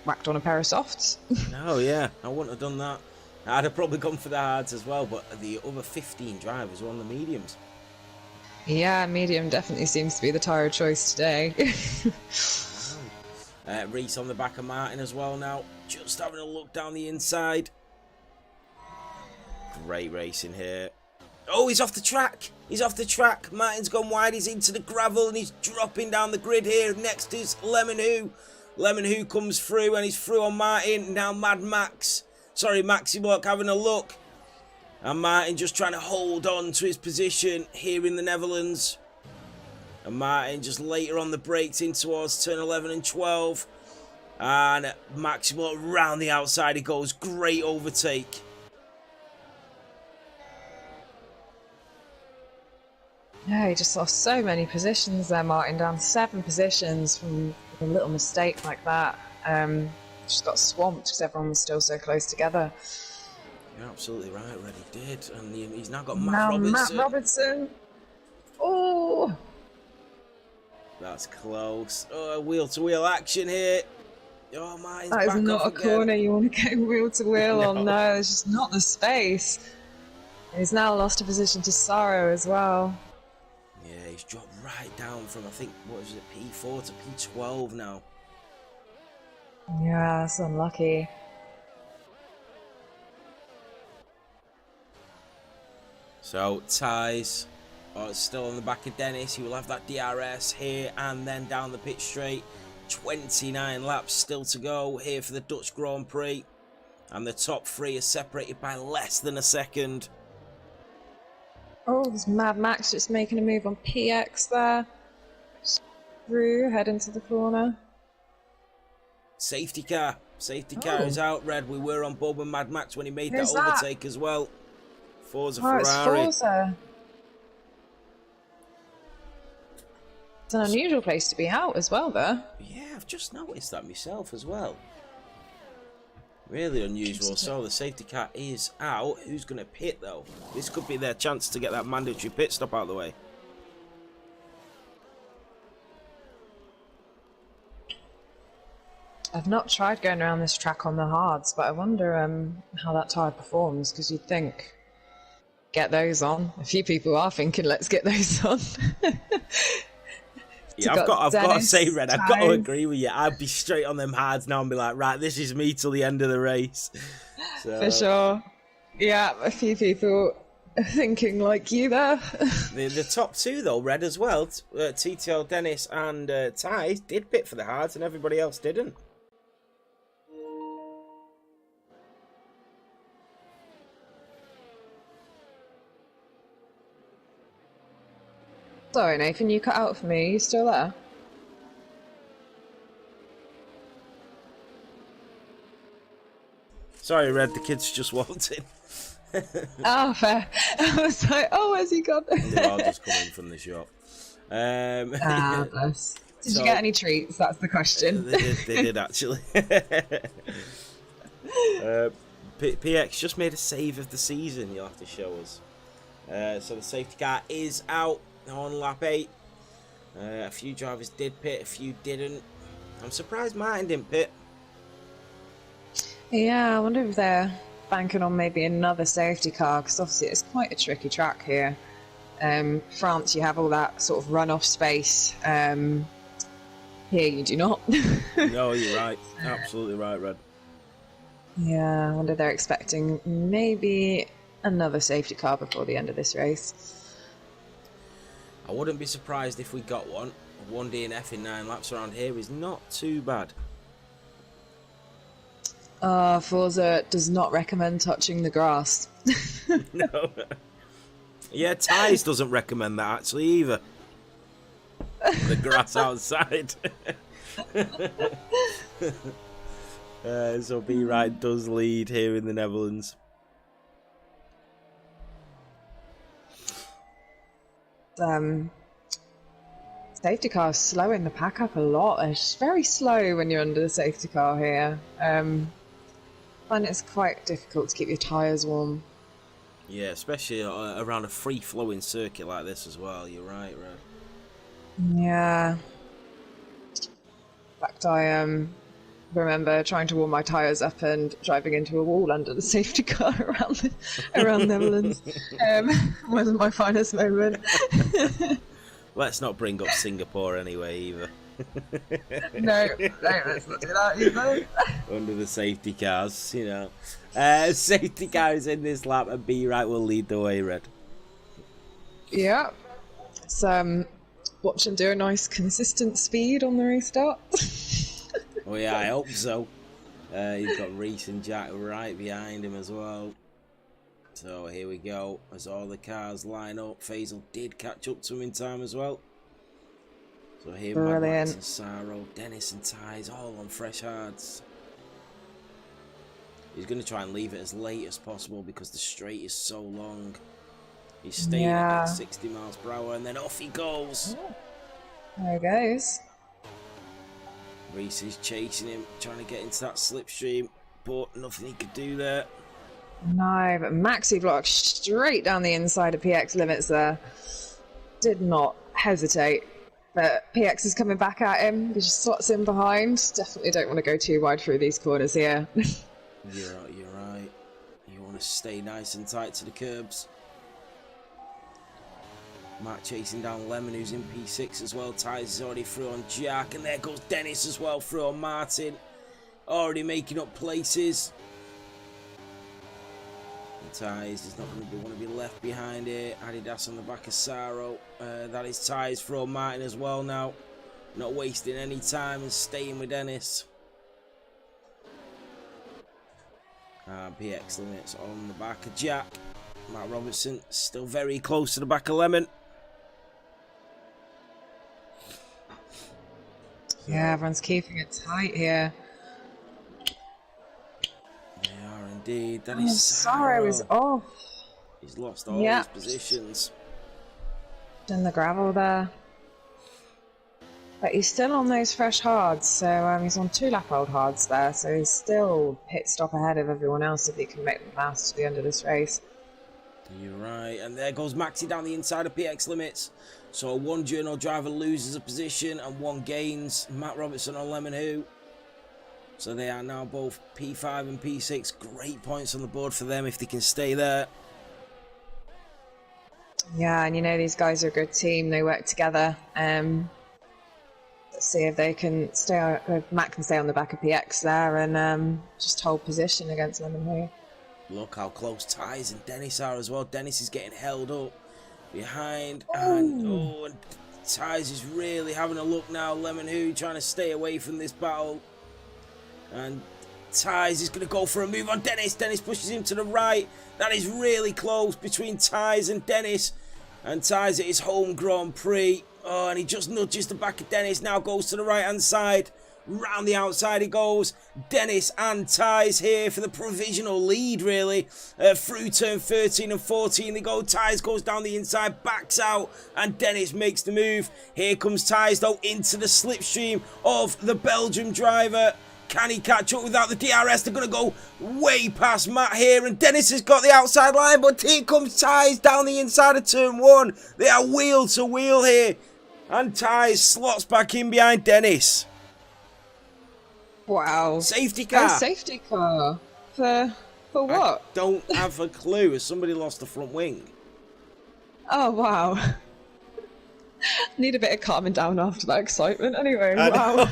whacked on a pair of softs. No, yeah, I wouldn't have done that. I'd have probably gone for the hards as well, but the other 15 drivers were on the mediums. Yeah, medium definitely seems to be the tyre of choice today. Reese on the back of Martin as well now, just having a look down the inside. Great racing here. Oh, he's off the track. He's off the track. Martin's gone wide. He's into the gravel and he's dropping down the grid here. Next is Lemon Who. Lemon Who comes through and he's through on Martin. Now Mad Max. Sorry, Maxi Block having a look. And Martin just trying to hold on to his position here in the Netherlands. And Martin just later on the brakes in towards turn 11 and 12. And Maxi Block round the outside he goes. Great overtake. Yeah, he just lost so many positions there, Martin, down 7 positions from a little mistake like that. Just got swamped because everyone was still so close together. You're absolutely right, Red, he did. And he's now got Matt Robertson. Matt Robertson. Oh! That's close. Oh, wheel-to-wheel action here. Oh, Martin's back That is not off a again. corner you want to go wheel to wheel No. on. No, there's just not the space. He's now lost a position to Sorrow as well. Yeah, he's dropped right down from, I think, what is it, P4 to P12 now. Yeah, that's unlucky. So, ties. Oh, it's still on the back of Dennis. He will have that DRS here and then down the pit straight. 29 laps still to go here for the Dutch Grand Prix. And the top 3 are separated by less than a second. Oh, there's Mad Max just making a move on PX there. Through, head into the corner. Safety car. Safety car is out, Red. We were on board with Mad Max when he made Who's that that? overtake as well. Forza Oh, it's Ferrari. Forza. It's an unusual place to be out as well, though. Yeah, I've just noticed that myself as well. Really unusual. So the safety car is out. Who's going to pit though? This could be their chance to get that mandatory pit stop out of the way. I've not tried going around this track on the hards, but I wonder how that tyre performs, because you'd think, get those on. A few people are thinking, let's get those on. Yeah, I've got to say, Red, I've got to agree with you. I'd be straight on them hards now and be like, right, this is me till the end of the race. So, For sure. Yeah, a few people are thinking like you there. the top 2 though, Red as well, TTL, Dennis and Ty did pit for the hards and everybody else didn't. Sorry, Nathan, you cut out for me. Are you still there? Sorry, Red, the kids just walked in. Oh, fair. I was like, oh, where's he gone? They're all just coming from the shop. Bless. Did you get any treats? That's the question. They did actually. PX just made a save of the season, you'll have to show us. So the safety car is out on lap 8. A few drivers did pit, a few didn't. I'm surprised Martin didn't pit. Yeah, I wonder if they're banking on maybe another safety car, because obviously it's quite a tricky track here. France, you have all that sort of runoff space. Here you do not. No, you're right. Absolutely right, Red. Yeah, I wonder if they're expecting maybe another safety car before the end of this race. I wouldn't be surprised if we got one. One DNF in 9 laps around here is not too bad. Forza does not recommend touching the grass. No. Yeah, Ties doesn't recommend that actually either. the grass outside. So Be Right does lead here in the Netherlands. Safety car slowing the pack up a lot. It's very slow when you're under the safety car here. And it's quite difficult to keep your tyres warm. Yeah, especially around a free-flowing circuit like this as well. You're right, Red. Yeah. In fact, I remember trying to warm my tyres up and driving into a wall under the safety car around Netherlands. Wasn't my finest moment. Let's not bring up Singapore anyway, either. No, let's not do that either. Under the safety cars, you know. Safety car is in this lap, and Be Right will lead the way, Red. Yeah. Let's watch him do a nice consistent speed on the restart. Oh yeah, I hope so. You've got Reese and Jack right behind him as well. So here we go, as all the cars line up. Faisal did catch up to him in time as well. So here, Max and Saro, Dennis and Ty's all on fresh hards. He's going to try and leave it as late as possible because the straight is so long. He's staying at 60 miles per hour, and then off he goes. There he goes. Reese is chasing him, trying to get into that slipstream, but nothing he could do there. No, but Maxi blocked straight down the inside of PX limits there. Did not hesitate. But PX is coming back at him. He just slots in behind. Definitely don't want to go too wide through these corners here. You're right. You want to stay nice and tight to the curbs. Matt chasing down Lemon, who's in P6 as well. Ty's is already through on Jack, and there goes Dennis as well through on Martin. Already making up places. And Ty's is not going to want to be left behind here. Adidas on the back of Saro. That is Ty's through on Martin as well now. Not wasting any time and staying with Dennis. PX limits on the back of Jack. Matt Robertson still very close to the back of Lemon. Yeah, everyone's keeping it tight here. They are indeed. That is Saro is off. He's lost all his positions. In the gravel there. But he's still on those fresh hards, so he's on 2 lap old hards there, so he's still pit stop ahead of everyone else if he can make the last to the end of this race. You're right, and there goes Maxi down the inside of PX limits. So one Journal driver loses a position and one gains. Matt Robertson on Lemon Who. So they are now both P5 and P6. Great points on the board for them if they can stay there. Yeah, and you know these guys are a good team. They work together. Let's see if they can stay on, if Matt can stay on the back of PX there and just hold position against Lemon Who. Look how close Ty's and Dennis are as well. Dennis is getting held up behind, and Ty's is really having a look now. Lemon Who trying to stay away from this battle, and Ty's is going to go for a move on Dennis. Dennis pushes him to the right. That is really close between Ty's and Dennis, and Ty's at his home Grand Prix. Oh, and he just nudges the back of Dennis. Now goes to the right hand side. Round the outside he goes. Dennis and Ty's here for the provisional lead, really. Through turn 13 and 14 they go. Ty's goes down the inside, backs out, and Dennis makes the move. Here comes Ty's, though, into the slipstream of the Belgium driver. Can he catch up without the DRS? They're going to go way past Matt here, and Dennis has got the outside line, but here comes Ty's down the inside of turn 1. They are wheel to wheel here, and Ty's slots back in behind Dennis. Wow. Safety car. A safety car. For what? I don't have a clue. Has somebody lost the front wing? Oh, wow. Need a bit of calming down after that excitement. Anyway, wow.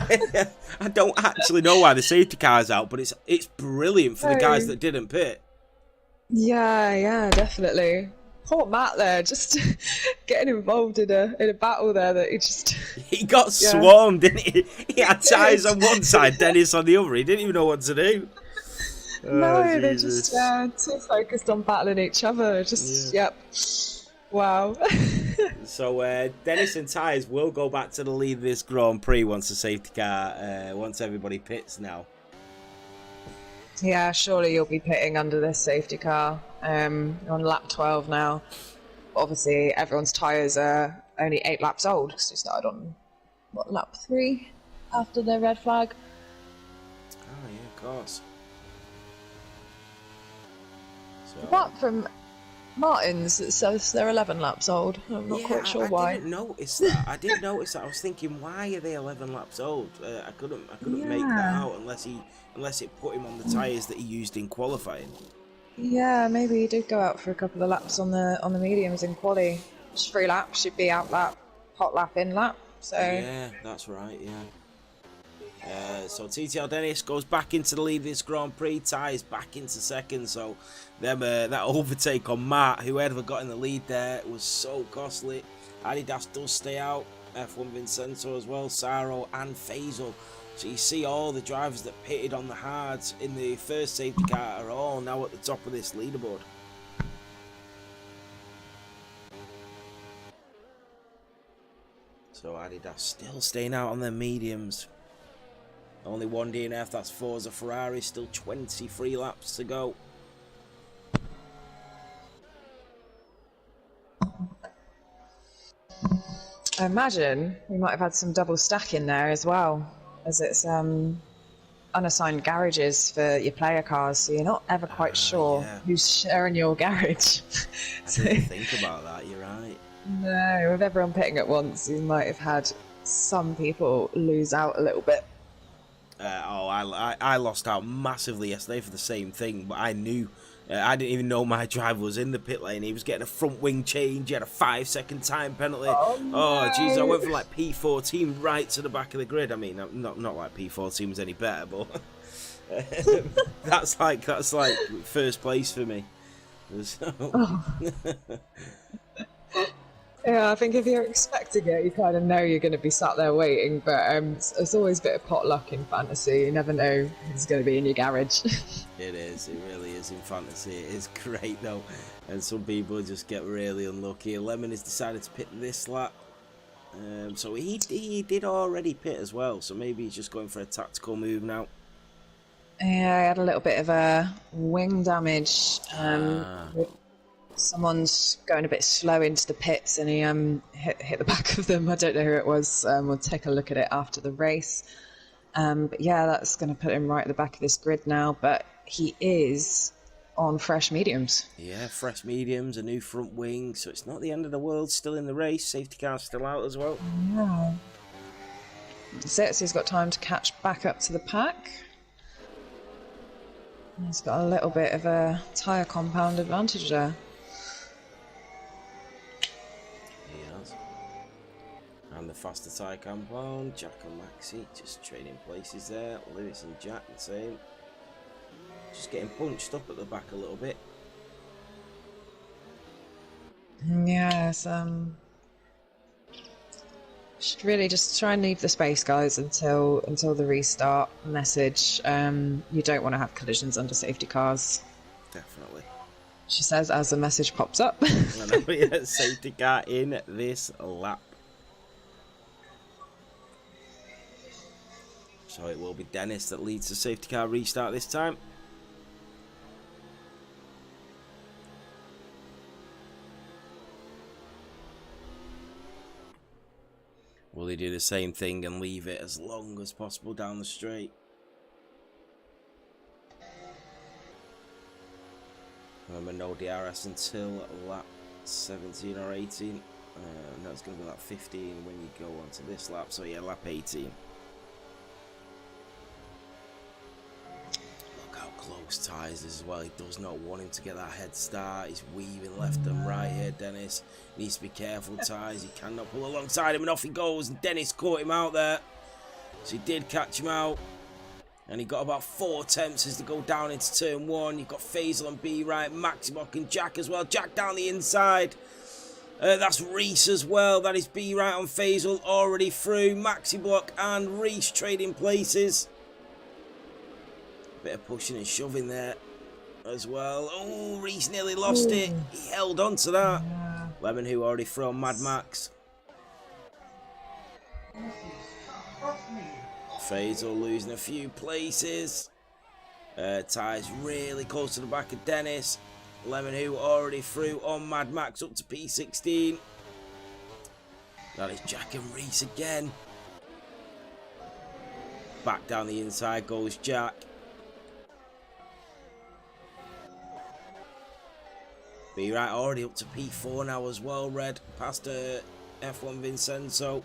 I don't actually know why the safety car's out, but it's brilliant for the guys that didn't pit. Yeah, definitely. Poor Matt there, just getting involved in a battle there that he got swarmed, didn't he? He had Ty's on one side, Dennis on the other. He didn't even know what to do. No, they're just too focused on battling each other. Yep. Wow. So Dennis and Tyres will go back to the lead of this Grand Prix once the safety car, once everybody pits now. Yeah, surely you'll be pitting under this safety car. You're on lap 12 now. Obviously, everyone's tyres are only 8 laps old because we started on, what, lap 3 after the red flag? Oh, yeah, of course. So, Apart from Martin's, it says they're 11 laps old. I'm not quite sure why. I didn't notice that. I didn't notice that. I was thinking, why are they 11 laps old? I couldn't make that out unless it put him on the tyres that he used in qualifying. Yeah, maybe he did go out for a couple of laps on the mediums in quali. Just 3 laps, should be out lap, hot lap, in lap. So yeah, that's right. Yeah. So TTL Dennis goes back into the lead of this Grand Prix. Tyres back into second. So that overtake on Matt, whoever got in the lead there, was so costly. Adidas does stay out. F1 Vincenzo as well. Saro and Faisal. So you see all the drivers that pitted on the hards in the first safety car are all now at the top of this leaderboard. So Adidas still staying out on their mediums. Only one DNF, that's Forza Ferrari, still 23 laps to go. I imagine we might have had some double stack in there as well, as it's unassigned garages for your player cars, so you're not ever quite sure who's sharing your garage. I didn't think about that, you're right. No, with everyone pitting at once, you might have had some people lose out a little bit. I lost out massively yesterday for the same thing, but I knew, I didn't even know my driver was in the pit lane. He was getting a front wing change, he had a 5-second time penalty. Oh jeez, I went from like P14 right to the back of the grid. I mean, not like P14 was any better, but that's like first place for me. Yeah, I think if you're expecting it, you kind of know you're going to be sat there waiting, but it's always a bit of pot luck in fantasy. You never know who's going to be in your garage. It is, it really is in fantasy. It is great though, and some people just get really unlucky. Lemon has decided to pit this lap, so he did already pit as well, so maybe he's just going for a tactical move now. Yeah, I had a little bit of a wing damage. Someone's going a bit slow into the pits and he hit the back of them. I don't know who it was. We'll take a look at it after the race. But yeah, that's going to put him right at the back of this grid now. But he is on fresh mediums. Yeah, fresh mediums, a new front wing. So it's not the end of the world. Still in the race. Safety car's still out as well. Yeah. That's it. So he's got time to catch back up to the pack. He's got a little bit of a tyre compound advantage there. And the faster tyre compound, Jack and Maxi just trading places there. Lewis and Jack the same. Just getting punched up at the back a little bit. Yes, should really just try and leave the space, guys, until the restart message. You don't want to have collisions under safety cars. Definitely. She says as the message pops up. I know, yeah, safety car in this lap. So it will be Dennis that leads the safety car restart this time. Will he do the same thing and leave it as long as possible down the straight? Remember, no DRS until lap 17 or 18. And that's going to be lap 15 when you go onto this lap. So yeah, lap 18. Close ties as well. He does not want him to get that head start. He's weaving left and right here. Dennis needs to be careful. Ties, he cannot pull alongside him, and off he goes. And Dennis caught him out there, so he did catch him out, and he got about 4 attempts as to go down into turn 1. You've got Faisal and B right, Maximock and Jack as well. Jack down the inside. That's Reese as well. That is B right on Faisal already through. Maxi Block and Reese trading places. Bit of pushing and shoving there as well. Oh, Reese nearly lost it. He held on to that. Lemon who already thrown Mad Max. Faisal losing a few places. Ty's really close to the back of Dennis. Lemon who already threw on Mad Max up to P16. That is Jack and Reese again. Back down the inside goes Jack. Be right already up to P4 now as well, Red. Past F1 Vincenzo.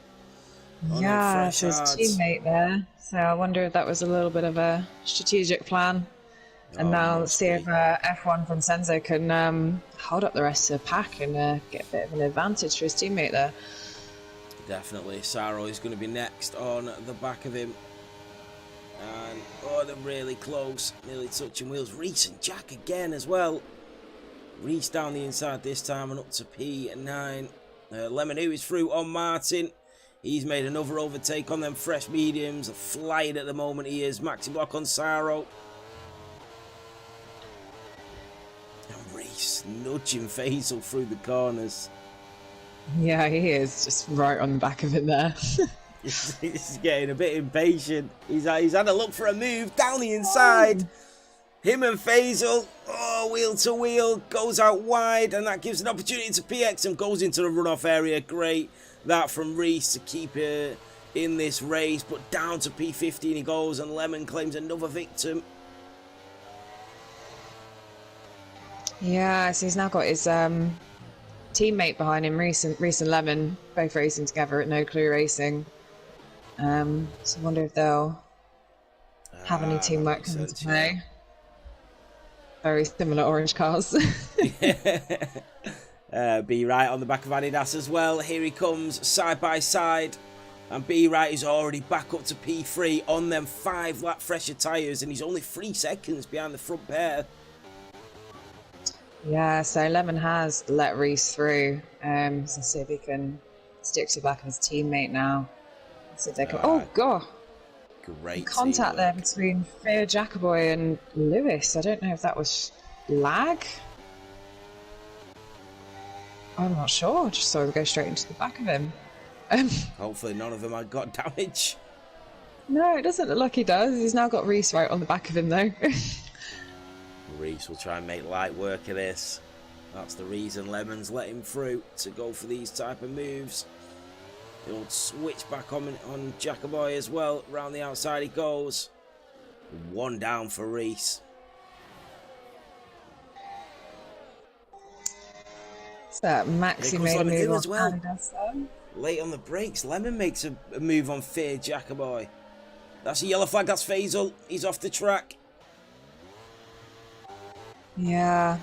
Yeah, it's his teammate there. So I wonder if that was a little bit of a strategic plan. And now let's see if F1 Vincenzo can hold up the rest of the pack and get a bit of an advantage for his teammate there. Definitely. Saro is going to be next on the back of him. And, oh, they're really close. Nearly touching wheels. Reese and Jack again as well. Reese down the inside this time and up to P9. Lemon who is through on Martin. He's made another overtake on them fresh mediums. Flying at the moment he is. Maxi block on Saro. And Reese nudging Faisal through the corners. Yeah, he is just right on the back of it there. He's getting a bit impatient. He's had a look for a move down the inside. Him and Faisal, oh, wheel to wheel, goes out wide, and that gives an opportunity to PX and goes into the runoff area. Great. That from Reese to keep it in this race, but down to P15 he goes, and Lemon claims another victim. Yeah, so he's now got his teammate behind him, Reese and Lemon, both racing together at No Clue Racing. So I wonder if they'll have any teamwork come into play. Very similar orange cars. B Right on the back of Adidas as well. Here he comes side by side. And B Right is already back up to P3 on them 5 lap fresher tyres. And he's only 3 seconds behind the front pair. Yeah, so Lemon has let Reese through. So see if he can stick to the back of his teammate now. See if they can. Oh, God. Great Contact there between Freya Jacoboy and Lewis. I don't know if that was lag. I'm not sure. I just saw him go straight into the back of him. Hopefully none of them had got damage. No, it doesn't look like he does. He's now got Reese right on the back of him, though. Reese will try and make light work of this. That's the reason Lemon's let him through, to go for these type of moves. He'll switch back on Jacoboy as well. Round the outside he goes. 1 down for Reese. So Maxi made a move as well. Adidas. Late on the brakes, Lemon makes a move on Fear Jacoboy. That's a yellow flag, that's Faisal. He's off the track. Yeah.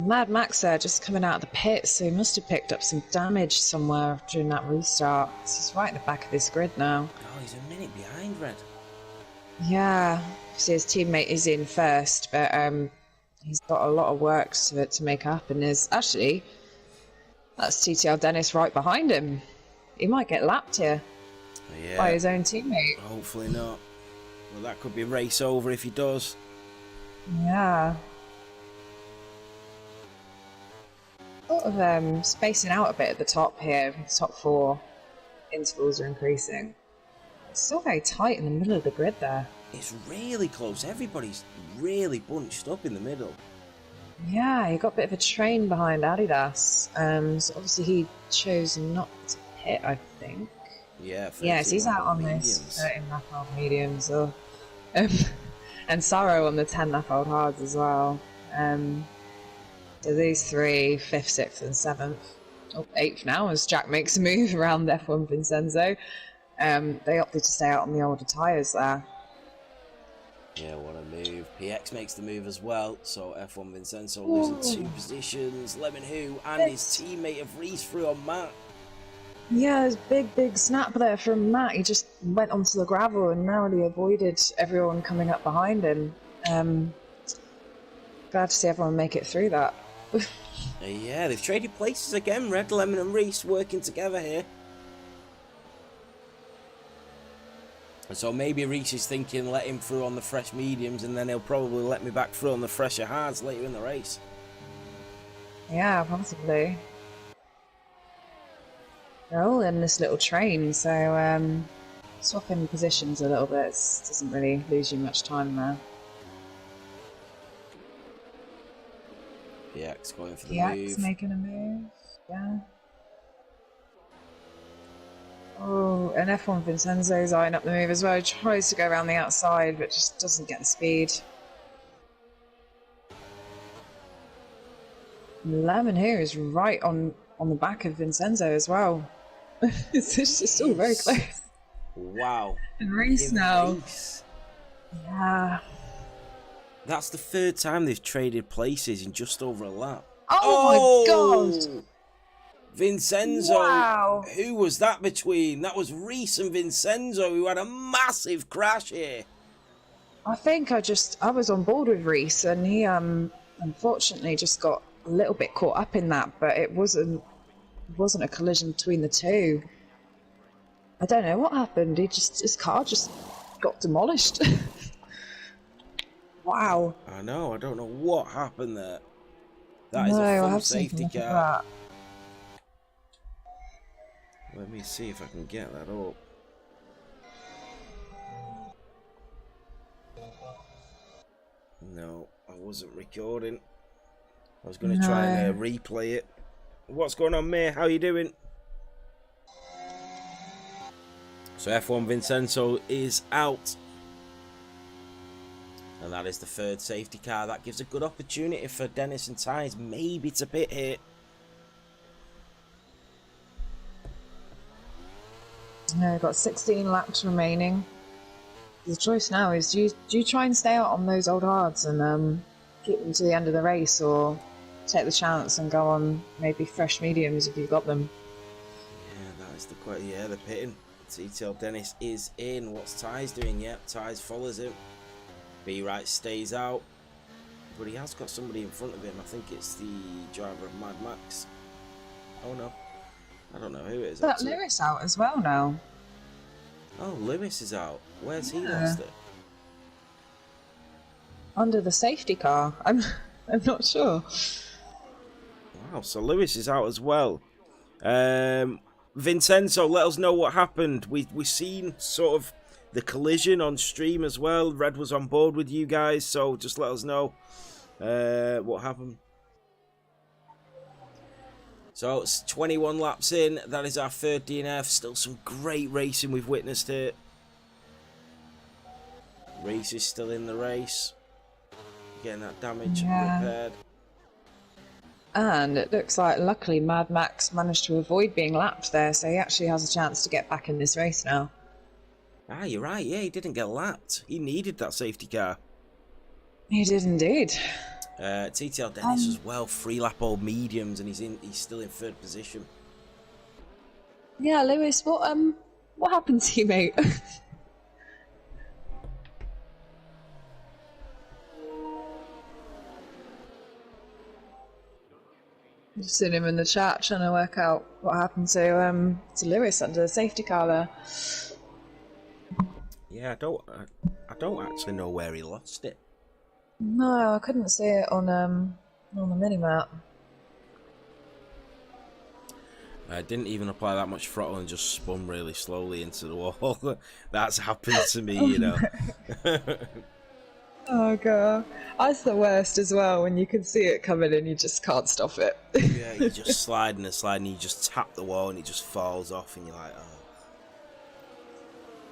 Mad Max there just coming out of the pit, so he must have picked up some damage somewhere during that restart. He's right in the back of this grid now. Oh, he's a minute behind, Red. Yeah. So his teammate is in first, but he's got a lot of work to make up, and there's actually, that's TTL Dennis right behind him. He might get lapped here by his own teammate. Hopefully not. Well, that could be race over if he does. Yeah. Sort of spacing out a bit at the top here. The top 4 intervals are increasing. It's still very tight in the middle of the grid there. It's really close. Everybody's really bunched up in the middle. Yeah, he got a bit of a train behind Adidas. So obviously he chose not to pit, I think. Yeah, yes, he's out on this 13 lap old mediums, and Sorrow on the 10 lap old hards as well. So these 3, 5th, 6th, and 7th, 8th now, as Jack makes a move around F1 Vincenzo. They opted to stay out on the older tyres there. Yeah, what a move. PX makes the move as well, so F1 Vincenzo losing 2 positions. Lemon Who and his teammate have Reese through on Matt. Yeah, there's big snap there from Matt. He just went onto the gravel and narrowly avoided everyone coming up behind him. Glad to see everyone make it through that. Yeah, they've traded places again. Red, Lemon and Reese working together here. So maybe Reese is thinking let him through on the fresh mediums and then he'll probably let me back through on the fresher hards later in the race. Yeah, possibly. They're all in this little train, so swapping positions a little bit doesn't really lose you much time there. PX going for the PX move. making a move, yeah. Oh, and F1 Vincenzo's eyeing up the move as well. He tries to go around the outside, but just doesn't get the speed. Lemon here is right on the back of Vincenzo as well. It's just all very close. Wow. And Reese In now. race. Yeah. That's the third time they've traded places in just over a lap. Oh my god! Vincenzo. Wow. Who was that between? That was Reese and Vincenzo, who had a massive crash here. I think I was on board with Reese, and he unfortunately just got a little bit caught up in that, but it wasn't a collision between the two. I don't know what happened. His car just got demolished. Wow. I know, I don't know what happened there. That is No, a I full have safety something like car. that. Let me see if I can get that up. No, I wasn't recording. I was going to try and replay it. What's going on, May? How you doing? So F1 Vincenzo is out. And that is the third safety car. That gives a good opportunity for Dennis and Tyres maybe to pit here. No, got 16 laps remaining. The choice now is do you try and stay out on those old hards and keep them to the end of the race, or take the chance and go on maybe fresh mediums if you've got them? Yeah, that is the question. Yeah, they're pitting. Detail Dennis is in. What's Tyres doing? Yep, Tyres follows him. B-Right stays out. But he has got somebody in front of him. I think it's the driver of Mad Max. Oh no. I don't know who it is. But Lewis out as well now. Oh, Lewis is out. Where's he Yeah. lost it? Under the safety car. I'm not sure. Wow, so Lewis is out as well. Vincenzo, let us know what happened. We seen sort of the collision on stream as well. Red was on board with you guys, so just let us know what happened. So it's 21 laps in. That is our third DNF. Still some great racing we've witnessed here. Reese is still in the race. Getting that damage repaired. And it looks like, luckily, Mad Max managed to avoid being lapped there, so he actually has a chance to get back in this race now. Ah, you're right. Yeah, he didn't get lapped. He needed that safety car. He did indeed. TTL Dennis as well. 3 lap old mediums, and he's still in third position. Yeah, Lewis, what happened to you, mate? Just seen him in the chat trying to work out what happened to Lewis under the safety car there. Yeah, I don't actually know where he lost it. No, I couldn't see it on the minimap. I didn't even apply that much throttle and just spun really slowly into the wall. That's happened to me, you know. Oh god, that's the worst as well, when you can see it coming and you just can't stop it. Yeah, you just slide and you just tap the wall and it just falls off and you're like, oh.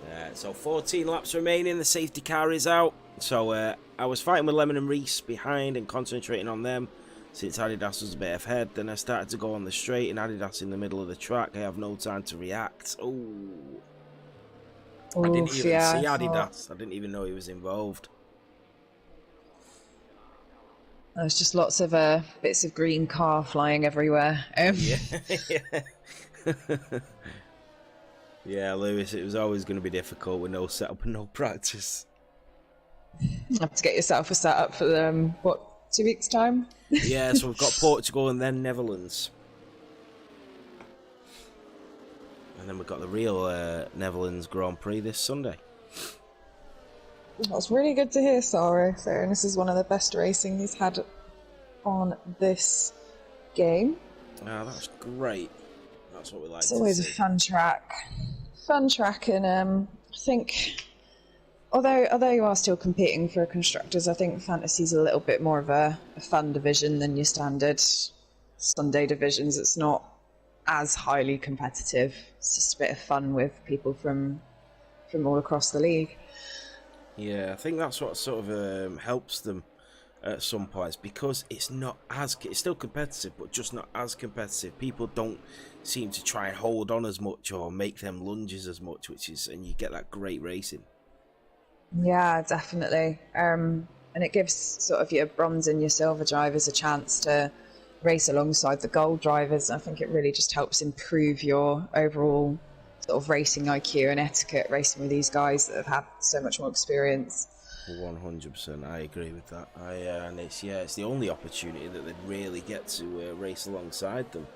Yeah, so 14 laps remaining, the safety car is out. So I was fighting with Lemon and Reese behind and concentrating on them since Adidas was a bit ahead. Then I started to go on the straight and Adidas in the middle of the track. I have no time to react. Oh, I didn't even see Adidas. I didn't even know he was involved. There's just lots of bits of green car flying everywhere. Yeah. Yeah, Lewis, it was always going to be difficult with no setup and no practice. Have to get yourself a setup for 2 weeks' time? Yeah, so we've got Portugal and then Netherlands. And then we've got the real Netherlands Grand Prix this Sunday. That's really good to hear, Sarah. So this is one of the best racing he's had on this game. Ah, that's great. That's what we like It's to always see. a fun track. Fun track, and I think, although you are still competing for constructors, I think Fantasy's a little bit more of a fun division than your standard Sunday divisions. It's not as highly competitive. It's just a bit of fun with people from all across the league. Yeah, I think that's what sort of helps them at some points, because it's still competitive, but just not as competitive. People don't seem to try and hold on as much or make them lunges as much, and you get that great racing. Yeah, definitely. And it gives sort of your bronze and your silver drivers a chance to race alongside the gold drivers. I think it really just helps improve your overall sort of racing IQ and etiquette, racing with these guys that have had so much more experience. 100%, I agree with that. And it's the only opportunity that they'd really get to race alongside them.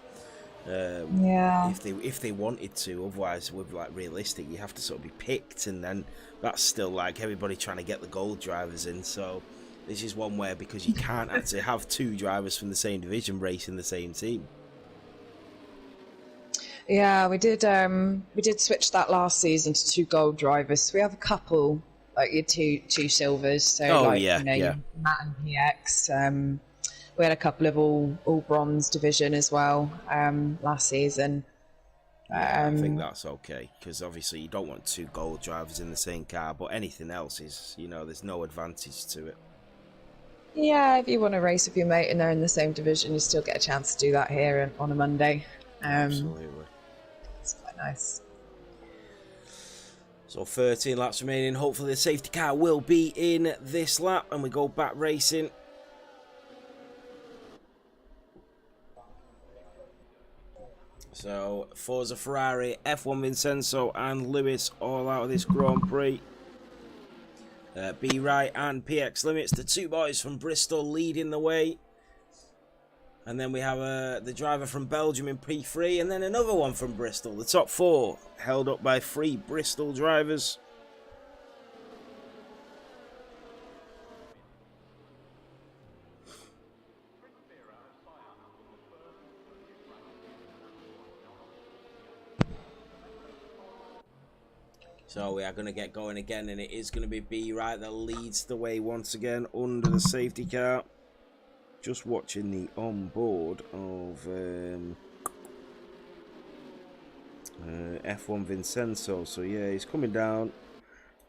Yeah. If they wanted to, otherwise, with like realistic, you have to sort of be picked, and then that's still like everybody trying to get the gold drivers in. So this is one where, because you can't actually have two drivers from the same division racing the same team. Yeah, we did switch that last season to two gold drivers. So we have a couple, like your two silvers. So yeah. Matt and PX. We had a couple of all bronze division as well last season. I think that's okay, because obviously you don't want two gold drivers in the same car, but anything else is, there's no advantage to it. Yeah, if you want to race with your mate and they're in the same division, you still get a chance to do that here on a Monday. Absolutely. It's quite nice. So 13 laps remaining. Hopefully the safety car will be in this lap and we go back racing. So Forza Ferrari, F1 Vincenzo and Lewis all out of this Grand Prix. B Wright and PX Limits, the two boys from Bristol, leading the way. And then we have the driver from Belgium in P3, and then another one from Bristol. The top four held up by three Bristol drivers. So we are going to get going again, and it is going to be B Wright that leads the way once again under the safety car. Just watching the onboard of F1 Vincenzo. So yeah, he's coming down.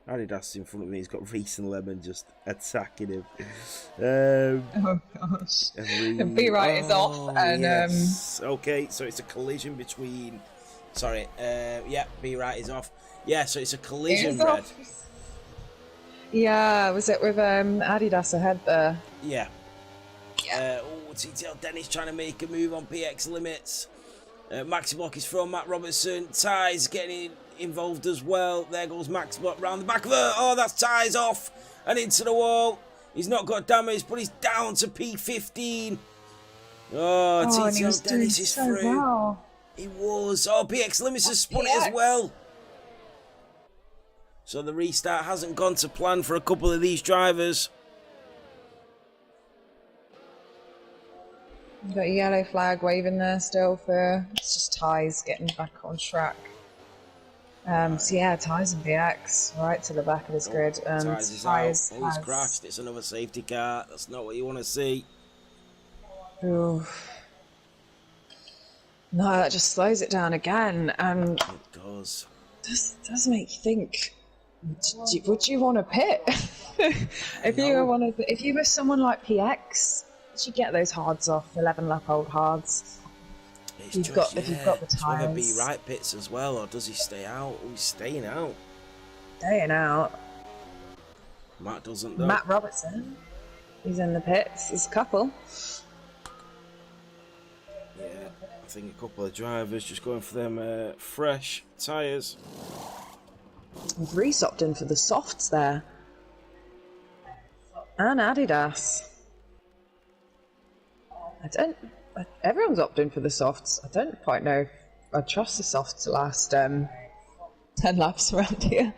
Adidas in front of me. He's got Reese and Lemon just attacking him. Oh gosh. And B Wright is off, and yes. Okay, so it's a collision between. Sorry, yeah, B Wright is off. Yeah, so it's a collision, Red. Yeah, was it with Adidas ahead there? Yeah. TTL Dennis trying to make a move on PX Limits. Maxi Block is from Matt Robertson. Ty's getting involved as well. There goes Maxi Block round the back of her. Oh, that's Ty's off and into the wall. He's not got damage, but he's down to P15. Oh, TTL Dennis is through. Well. He was. Oh, PX Limits has spun it as well. So the restart hasn't gone to plan for a couple of these drivers. You've got a yellow flag waving there still for it's just Ty's getting back on track. So yeah, Ty's and BX right to the back of his grid. Ty's is out. Oh, he's crashed. It's another safety car. That's not what you want to see. Oof. No, that just slows it down again, and it does. Does make you think. Would you want to pit? If you were someone like PX, you get those hards off, 11-lap-old hards. If you've got the tyres. Whether B Wright pits as well, or does he stay out? Oh, he's staying out. Staying out. Matt doesn't though. Matt Robertson, he's in the pits. There's a couple. Yeah, I think a couple of drivers just going for them fresh tyres. Reese opted in for the softs there. And Adidas. Everyone's opting for the softs. I don't quite know if I trust the softs to last 10 laps around here.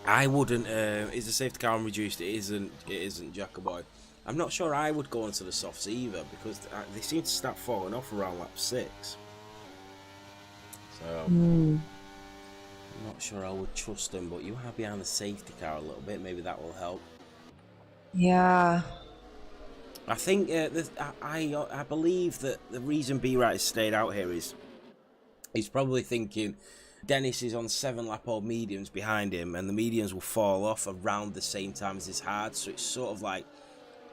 I wouldn't. Is the safety car unreduced? It isn't Jacoboy. I'm not sure I would go into the softs either, because they seem to start falling off around lap 6. So I'm not sure I would trust him, but you are behind the safety car a little bit. Maybe that will help. Yeah. I think I believe that the reason B-Right has stayed out here is he's probably thinking Dennis is on 7-lap old mediums behind him, and the mediums will fall off around the same time as his hards. So it's sort of like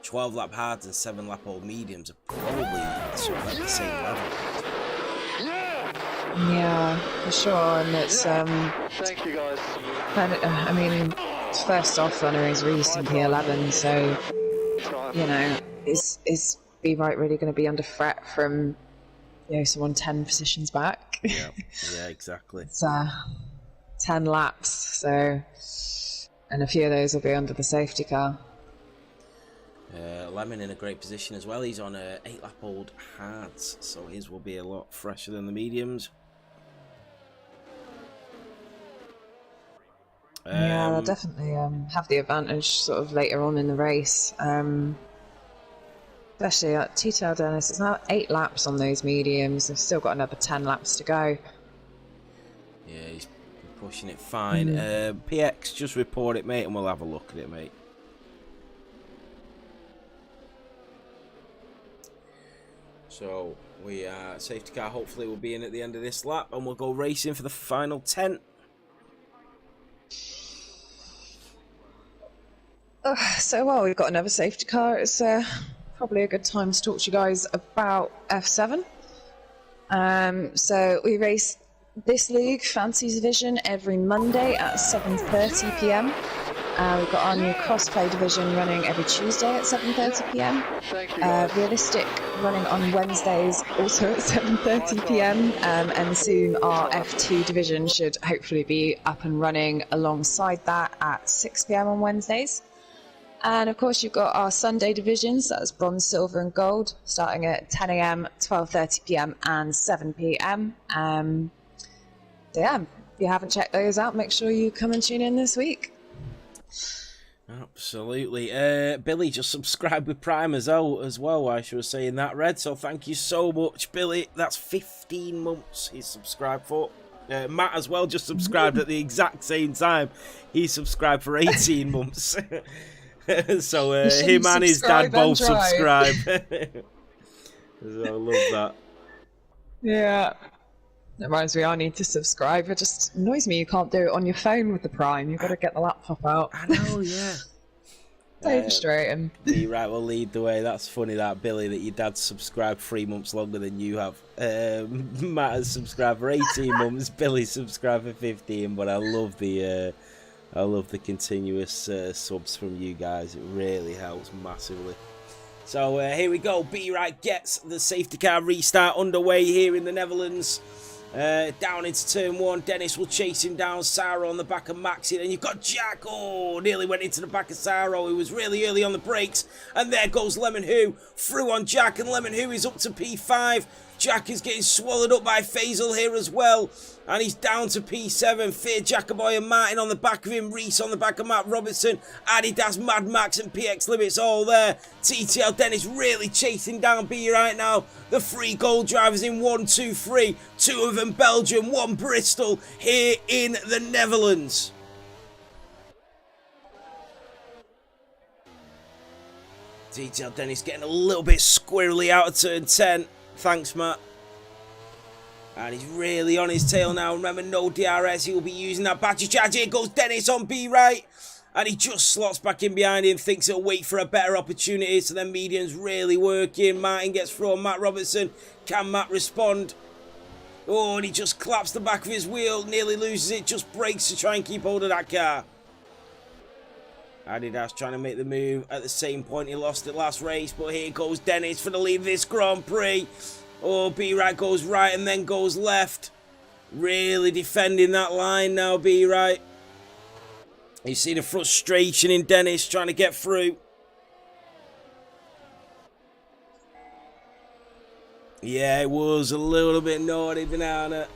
12-lap hards and 7-lap old mediums are probably sort of at the same level. Yeah, for sure. And it's Thank you guys. kind of, I mean, first off runner is recent P11, so you know, is B-Right really going to be under threat from, you know, someone 10 positions back? Yeah, yeah, exactly. It's 10 laps, so, and a few of those will be under the safety car. Lemon in a great position as well. He's on 8-lap old hards, so his will be a lot fresher than the mediums. Yeah, they'll definitely have the advantage sort of later on in the race. Especially at T-Tail Dennis, it's now 8 laps on those mediums. They've still got another 10 laps to go. Yeah, he's pushing it fine. PX, just report it, mate, and we'll have a look at it, mate. So we safety car hopefully will be in at the end of this lap, and we'll go racing for the final 10. So while we've got another safety car, it's probably a good time to talk to you guys about F7. So we race this league, Fancy Division, every Monday at 7:30 p.m. We've got our new crossplay division running every Tuesday at 7:30 p.m. Thank you guys. Realistic running on Wednesdays also at 7:30 p.m. And soon our F2 division should hopefully be up and running alongside that at 6 p.m. on Wednesdays. And of course you've got our Sunday divisions, that's bronze, silver and gold, starting at 10 a.m, 12:30 p.m. and 7 p.m. So yeah, if you haven't checked those out, make sure you come and tune in this week. Absolutely. Billy just subscribed with Prime as well, I should have saying that, Red. So thank you so much, Billy. That's 15 months he's subscribed for. Matt as well just subscribed at the exact same time. He subscribed for 18 months. So him and his dad both subscribe. So I love that. Yeah. That reminds me, I need to subscribe. It just annoys me you can't do it on your phone with the Prime. You've got to get the laptop out. I know, yeah. So frustrating. Right, we'll lead the way. That's funny, that, Billy, that your dad subscribed 3 months longer than you have. Matt has subscribed for 18 months. Billy subscribed for 15, but I love the continuous subs from you guys. It really helps massively. So here we go. B-Right gets the safety car restart underway here in the Netherlands. Down into turn 1, Dennis will chase him down. Saro on the back of Maxi, and you've got Jack. Oh, nearly went into the back of Saro. He was really early on the brakes, and there goes Lemon Who through on Jack, and Lemon Who is up to P5. Jack is getting swallowed up by Faisal here as well, and he's down to P7. Fear Jackaboy and Martin on the back of him. Reese on the back of Matt Robertson. Adidas, Mad Max and PX Limits all there. TTL Dennis really chasing down B right now. The 3 gold drivers in 1, 2, 3. 2 of them Belgium, 1 Bristol here in the Netherlands. TTL Dennis getting a little bit squirrely out of turn 10. Thanks, Matt. And he's really on his tail now. Remember, no DRS. He will be using that battery charge. Here goes Dennis on B right. And he just slots back in behind him. Thinks he'll wait for a better opportunity. So then medium's really working. Martin gets through on Matt Robertson. Can Matt respond? Oh, and he just claps the back of his wheel. Nearly loses it. Just brakes to try and keep hold of that car. Adidas trying to make the move at the same point he lost it last race, but here goes Dennis for the lead of this Grand Prix. Oh, B-Right goes right and then goes left. Really defending that line now, B-Right. You see the frustration in Dennis trying to get through. Yeah, it was a little bit naughty, Banana.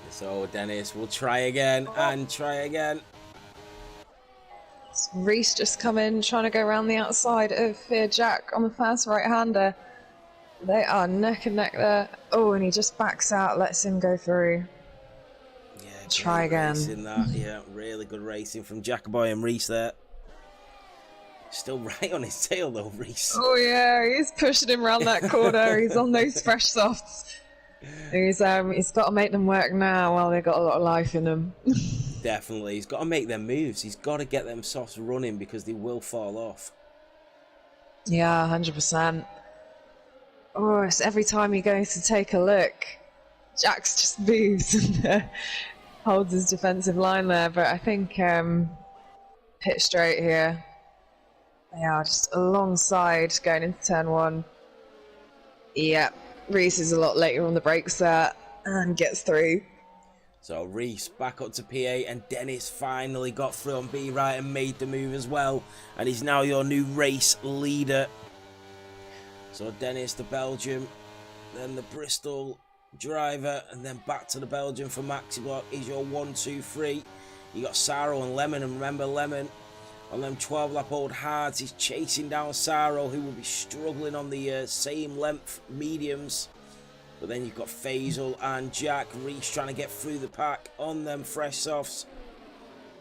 So Dennis will try again and try again. Reese just come in, trying to go around the outside of Jack on the fast right-hander. They are neck and neck there. Oh, and he just backs out, lets him go through. Yeah, try again. Racing that. Yeah, really good racing from Jacoboy and Reese there. Still right on his tail though, Reese. Oh yeah, he's pushing him around that corner. He's on those fresh softs. He's got to make them work now while they've got a lot of life in them. Definitely, he's got to make them moves. He's got to get them softs running because they will fall off. Yeah, 100%. Oh, it's every time he goes to take a look, Jax just moves and holds his defensive line there. But I think pit straight here. They are just alongside going into turn 1. Yeah, Reese is a lot later on the brakes there and gets through. So Reese back up to P8 and Dennis finally got through on B right and made the move as well. And he's now your new race leader. So Dennis, the Belgian, then the Bristol driver, and then back to the Belgian for Maxi Block is your 1, 2, 3. You got Saro and Lemon, and remember Lemon on them 12-lap old hards, he's chasing down Saro, who will be struggling on the same length mediums. But then you've got Faisal and Jack. Reese trying to get through the pack on them fresh softs.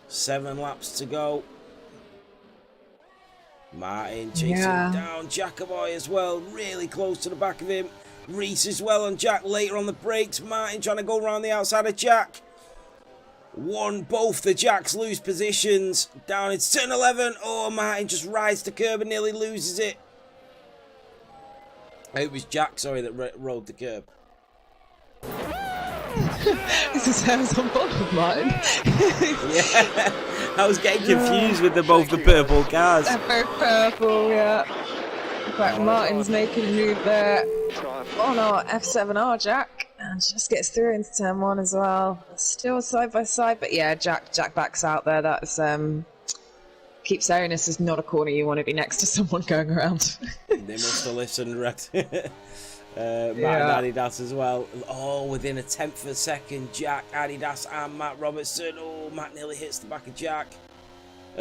7 laps to go. Martin chasing down Jacoboy as well, really close to the back of him. Reese as well on Jack later on the brakes. Martin trying to go around the outside of Jack. Both the Jacks lose positions. Down into turn 11. Oh, Martin just rides the curb and nearly loses it. It was Jack, sorry, that rode the curb. This is how I was on board with Martin. Yeah, I was getting confused with both the purple cars. They're both purple, yeah. In fact, Martin's making a move there on our F7R Jack. And just gets through into turn 1 as well. Still side by side, but yeah, Jack backs out there. That's keep saying this is not a corner you want to be next to someone going around. They must have listened, right? Matt and Adidas as well. Oh, within a 10th of a second, Jack, Adidas and Matt Robertson. Oh, Matt nearly hits the back of Jack.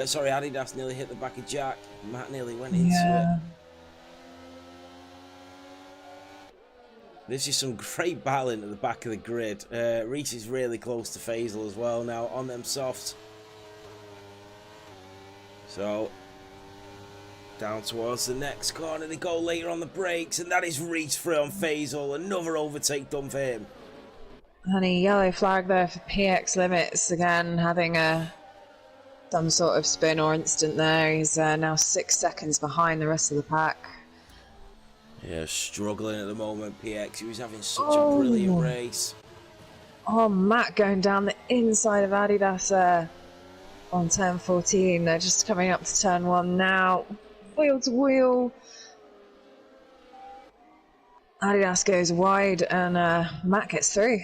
Sorry, Adidas nearly hit the back of Jack. Matt nearly went into it. This is some great battling at the back of the grid. Reese is really close to Faisal as well now on them softs. So, down towards the next corner they go later on the brakes, and that is Reese through on Faisal. Another overtake done for him. And a yellow flag there for PX Limits, again having some sort of spin or incident there. He's now 6 seconds behind the rest of the pack. Yeah, struggling at the moment, PX. He was having such a brilliant race. Oh, Matt going down the inside of Adidas on turn 14. They're just coming up to turn 1 now. Wheel to wheel. Adidas goes wide and Matt gets through.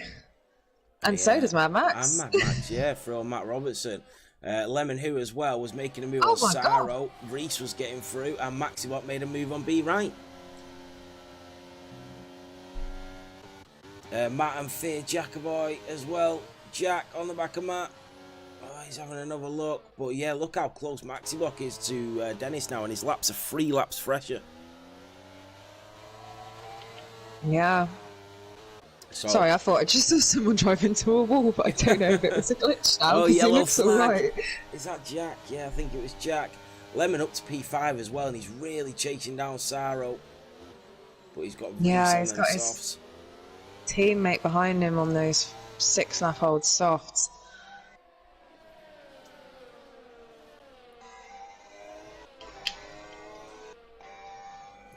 And so does Mad Max. And Mad Max, yeah, for Matt Robertson. Lemon Who as well was making a move on Saro. Reese was getting through, and Maxibot made a move on B right. Matt and Fear Jacoboy as well. Jack on the back of Matt. Oh, he's having another look. But yeah, look how close Maxi Block is to Dennis now, and his laps are 3 laps fresher. Yeah. Sorry, I thought I just saw someone drive into a wall, but I don't know if it was a glitch now. Oh, yellow flag. Right. Is that Jack? Yeah, I think it was Jack. Lemon up to P5 as well, and he's really chasing down Saro. But he's got he's got his teammate behind him on those 6-lap old softs.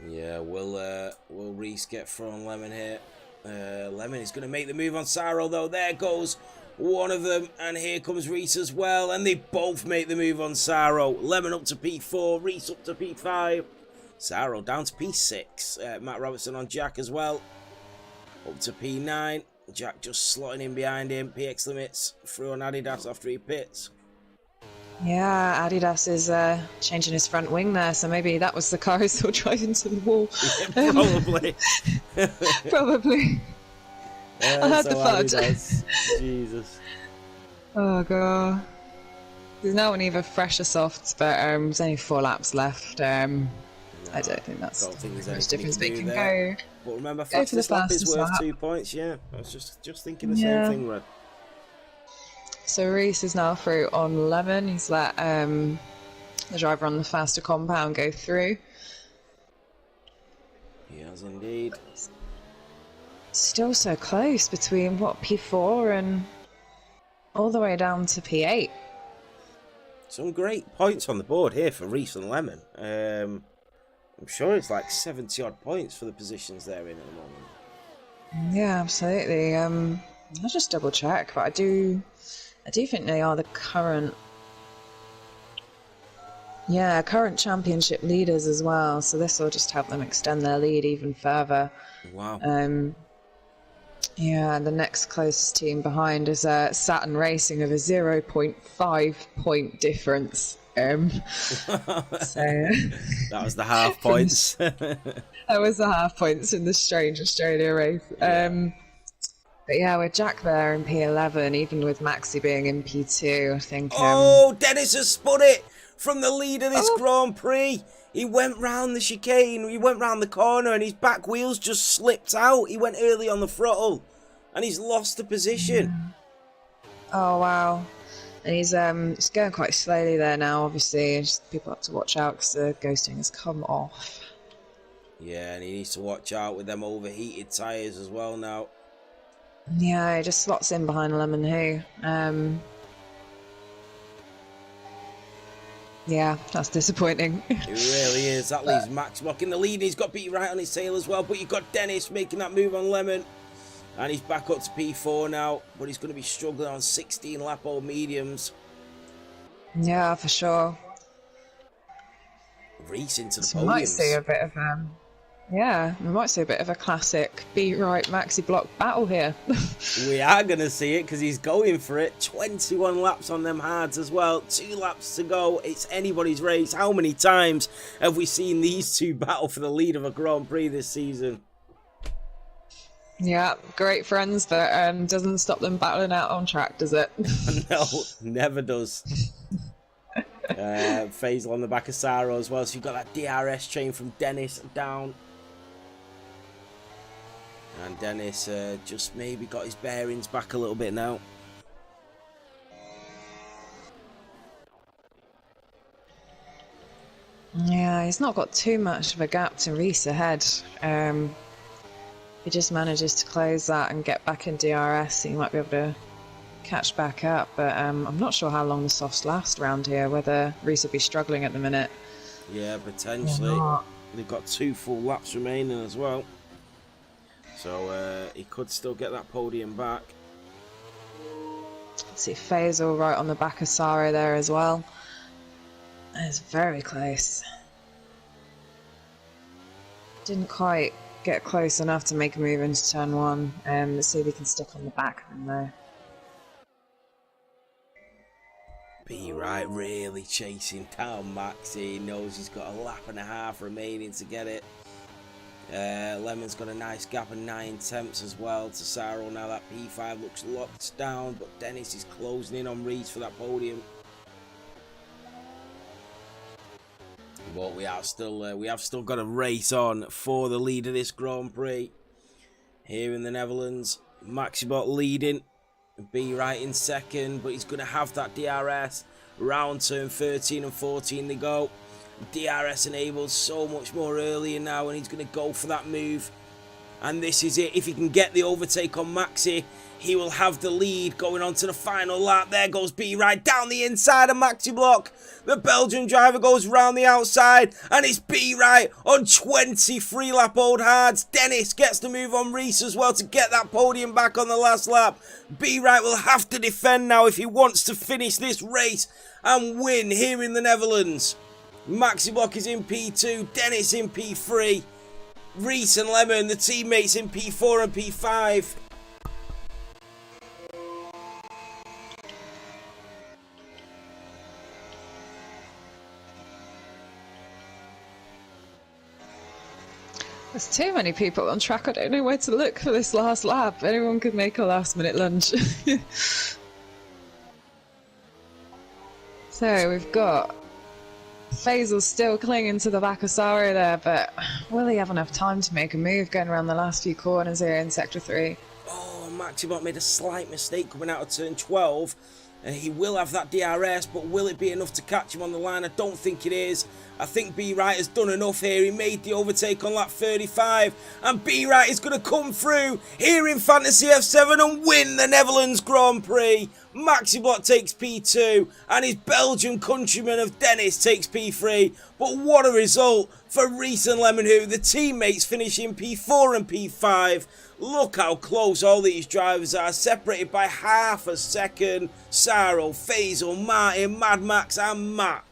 Yeah, will Reese get thrown Lemon here? Lemon is going to make the move on Saro though. There goes one of them, and here comes Reese as well, and they both make the move on Saro. Lemon up to P4, Reese up to P5, Saro down to P6. Matt Robertson on Jack as well, up to P9. Jack just slotting in behind him. PX Limits through on Adidas after he pits. Yeah, Adidas is changing his front wing there, so maybe that was the car who still driving to the wall. Yeah, probably. Probably. I had the thought. Jesus. Oh god. There's no one either fresh or soft, but there's only 4 laps left. I don't think that's Don't think there's much anything difference. They you can can do there. go. But remember, Go for the fastest lap is fastest worth lap. 2 points. Yeah, I was just thinking the Yeah. same thing, Red. So Reese is now through on lemon. He's let the driver on the faster compound go through. He has indeed. Still so close between P4 and all the way down to P8. Some great points on the board here for Reese and Lemon. I'm sure it's like 70 odd points for the positions they're in at the moment. Yeah, absolutely. I'll just double check, but I do think they are the current championship leaders as well. So this will just help them extend their lead even further. Wow. Yeah, the next closest team behind is F7Racing of a 0.5 point difference. So That was the half points. that was the half points in the strange Australia race. But yeah, with Jack there in P11, even with Maxi being in P2, I think. Oh, Dennis has spun it from the lead of this Grand Prix. He went round the chicane, he went round the corner, and his back wheels just slipped out. He went early on the throttle, and he's lost the position. Oh wow! And he's going quite slowly there now. Obviously, just people have to watch out because the ghosting has come off. Yeah, and he needs to watch out with them overheated tyres as well now. Yeah, he just slots in behind Lemon Who. Yeah, that's disappointing. It really is. That leaves Max Block in the lead. He's got Pete right on his tail as well, but you've got Dennis making that move on Lemon. And he's back up to P4 now, but he's going to be struggling on 16 lap old mediums. Yeah, for sure. Reese into the So we might see podiums. a bit of we might see a bit of a classic Be Right Maxi Block battle here. We are going to see it because he's going for it. 21 laps on them hards as well. 2 laps to go. It's anybody's race. How many times have we seen these two battle for the lead of a Grand Prix this season? Yeah, great friends, but doesn't stop them battling out on track, does it? No, never does. Faisal on the back of Saro as well. So you've got that DRS chain from Dennis down. And Dennis just maybe got his bearings back a little bit now. Yeah, he's not got too much of a gap to Reese ahead. He just manages to close that and get back in DRS, he might be able to catch back up. But I'm not sure how long the softs last around here, whether Reese will be struggling at the minute. Yeah, potentially. They've got 2 full laps remaining as well. So he could still get that podium back. See Faisal right on the back of Saro there as well. It's very close. Didn't quite get close enough to make a move into turn 1. Let's see if he can stick on the back of him though. Be right, really chasing down Max. He knows he's got a lap and a half remaining to get it. Lemon's got a nice gap of 9 tenths as well to Saro. Now that P5 looks locked down, but Dennis is closing in on Reese for that podium. But we have still got a race on for the lead of this Grand Prix here in the Netherlands. Maxibot leading, Be Right in second, but he's going to have that DRS. Round turn 13 and 14 they go. DRS enabled so much more earlier now, and he's going to go for that move. And this is it. If he can get the overtake on Maxi, he will have the lead going on to the final lap. There goes Be Right down the inside of Maxi Block. The Belgian driver goes round the outside, and it's Be Right on 23 lap old hards. Dennis gets the move on Reese as well to get that podium back on the last lap. Be Right will have to defend now if he wants to finish this race and win here in the Netherlands. Maxi Block is in P2, Dennis in P3, Reese and Lemon, the teammates, in P4 and P5. There's too many people on track. I don't know where to look for this last lap. Anyone could make a last minute lunch. So we've got Faisal still clinging to the back of Saro there, but will he have enough time to make a move going around the last few corners here in Sector 3? Oh, Maxibot made a slight mistake coming out of turn 12. He will have that DRS, but will it be enough to catch him on the line? I don't think it is. I think B-Right has done enough here. He made the overtake on lap 35, and B-Right is going to come through here in Fantasy F7 and win the Netherlands Grand Prix. Maxibot takes P2, and his Belgian countryman of Dennis takes P3. But what a result for Reese and Lemonhoo. The teammates finishing P4 and P5. Look how close all these drivers are, separated by half a second. Saro, Faisal, Martin, Mad Max and Matt.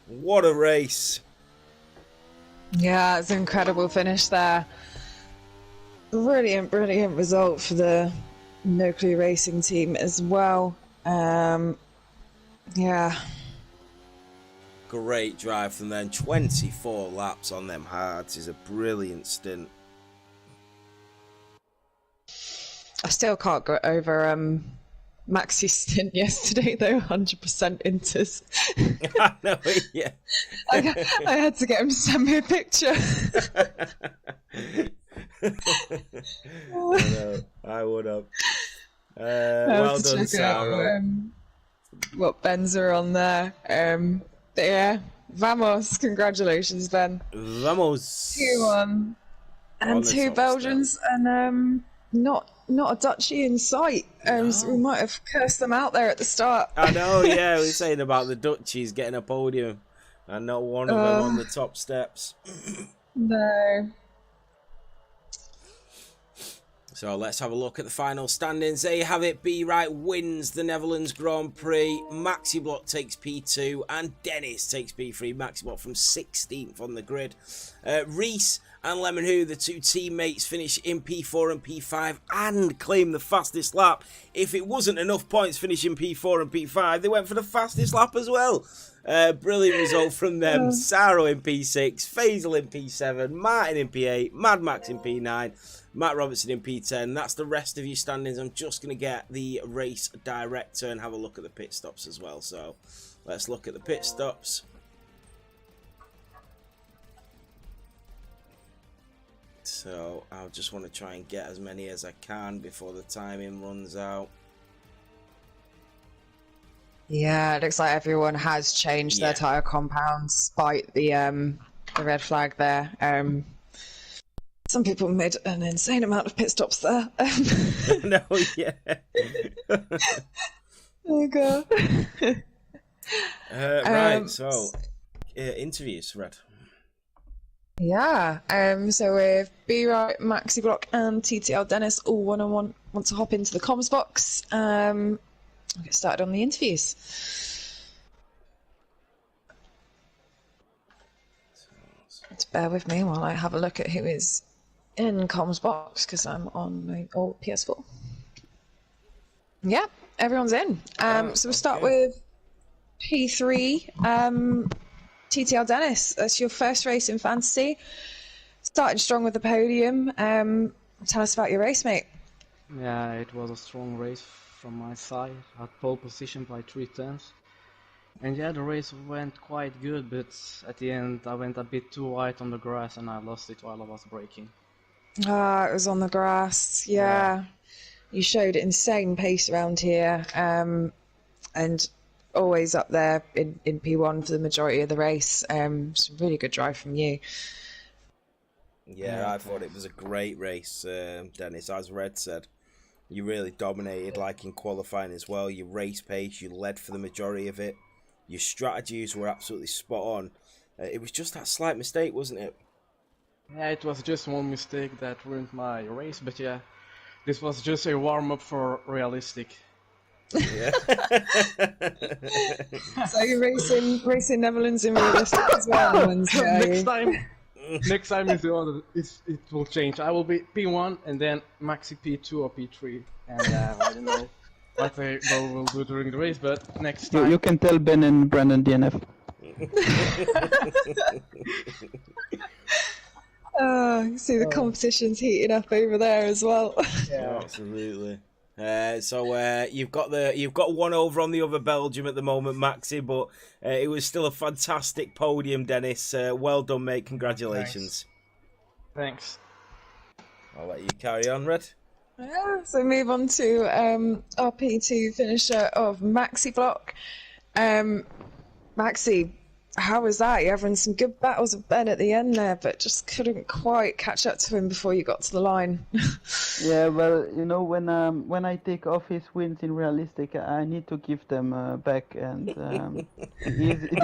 What a race. Yeah, it's an incredible finish there. Brilliant, brilliant result for the Nuclear Racing team as well. Yeah. Great drive from them. 24 laps on them hards is a brilliant stint. I still can't get over Maxi's stint yesterday, though. 100% inters. I know, yeah. I had to get him to send me a picture. I would have. I Well have to done, check out, Sarah. what Ben's are on there. But yeah, vamos! Congratulations, Ben. Vamos. 2-1, and On the 2 top Belgians, and not a Dutchie in sight. So we might have cursed them out there at the start. I know, yeah. We were saying about the Dutchies getting a podium, and not one of them on the top steps. No. So let's have a look at the final standings. There you have it. B-Right wins the Netherlands Grand Prix. Maxibot takes P2 and Dennis takes P3. Maxibot from 16th on the grid. Reese and Lemonhoo, the two teammates, finish in P4 and P5 and claim the fastest lap. If it wasn't enough points finishing P4 and P5, they went for the fastest lap as well. Brilliant result from them. Saro in P6, Faisal in P7, Martin in P8, Mad Max in P9, Matt Robertson in P10. That's the rest of your standings. I'm just going to get the race director and have a look at the pit stops as well. So let's look at the pit stops. So I'll just want to try and get as many as I can before the timing runs out. Yeah, it looks like everyone has changed their tyre compound despite the red flag there. Some people made an insane amount of pit stops there. No, yeah. Oh god. Right, so interviews, Red. Yeah, so with B-Right, Maxi Block and TTL Dennis all one-on-one want to hop into the comms box. I'll get started on the interviews. Just bear with me while I have a look at who is in comms box because I'm on my old PS4. Yeah, everyone's in. So we'll start with P3. TTL Dennis, that's your first race in Fantasy. Started strong with the podium. Tell us about your race, mate. Yeah, it was a strong race from my side. I had pole position by 3/10. And yeah, the race went quite good, but at the end I went a bit too wide on the grass and I lost it while I was braking. Ah, it was on the grass. Yeah. You showed insane pace around here, and always up there in P1 for the majority of the race. Some really good drive from you. Yeah, I thought it was a great race, Dennis. As Red said, you really dominated, like in qualifying as well. Your race pace, you led for the majority of it. Your strategies were absolutely spot on. It was just that slight mistake, wasn't it? Yeah, it was just one mistake that ruined my race, but yeah, this was just a warm-up for realistic. Yeah. So you're racing Netherlands in realistic as well. Next time is the other. It will change. I will be P1 and then Maxi P2 or P3, and I don't know what they will do during the race. But next time You can tell Ben and Brandon DNF. Oh, you see the competition's heating up over there as well. Yeah. Absolutely. So you've got one over on the other Belgium at the moment, Maxi, but it was still a fantastic podium, Dennis. Well done, mate. Congratulations. Thanks. I'll let you carry on, Red. Yeah, so move on to our P2 finisher of Maxi Block. Maxi, how was that? You're having some good battles with Ben at the end there, but just couldn't quite catch up to him before you got to the line. Yeah, well, you know, when I take off his wins in realistic, I need to give them back, and the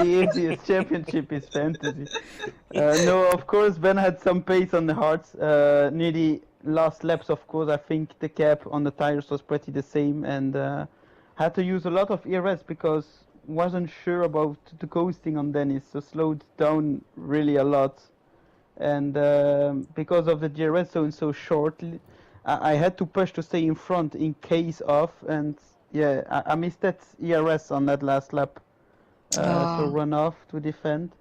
easiest championship is fantasy. No, of course, Ben had some pace on the hards. Near the last laps, of course, I think the cap on the tires was pretty the same, and had to use a lot of ERS because wasn't sure about the coasting on Dennis, so slowed down really a lot. And because of the DRS zone so short, I had to push to stay in front in case of, and yeah, I missed that ERS on that last lap, so run off to defend.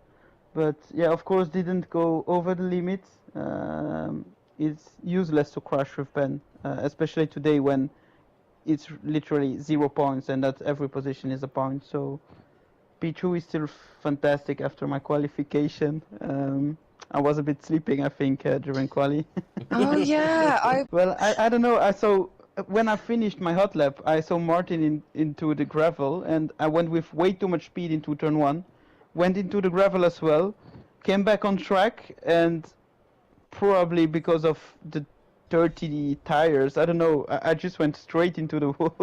But yeah, of course, didn't go over the limit. It's useless to crash with Ben, especially today when it's literally 0 points and that every position is a point. So P2 is still fantastic after my qualification. I was a bit sleeping, I think, during quali. Oh yeah, Well, I don't know. I saw when I finished my hot lap, I saw Martin into the gravel, and I went with way too much speed into turn one, went into the gravel as well, came back on track, and probably because of the dirty tires, I don't know, I just went straight into the wall.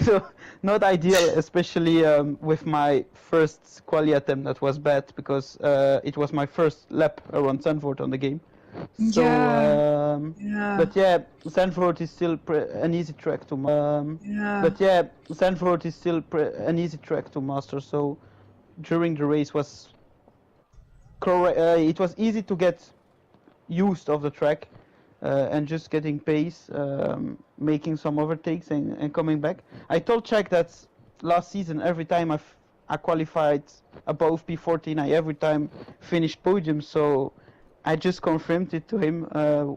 So not ideal, especially with my first quali attempt. That was bad because it was my first lap around Sanford on the game. So, yeah. but yeah, Sanford is still an easy track to But yeah, Sanford is still an easy track to master. So during the race was it was easy to get used of the track and just getting pace, making some overtakes and coming back. I told Czech that last season every time I qualified above P14, I every time finished podium. So I just confirmed it to him.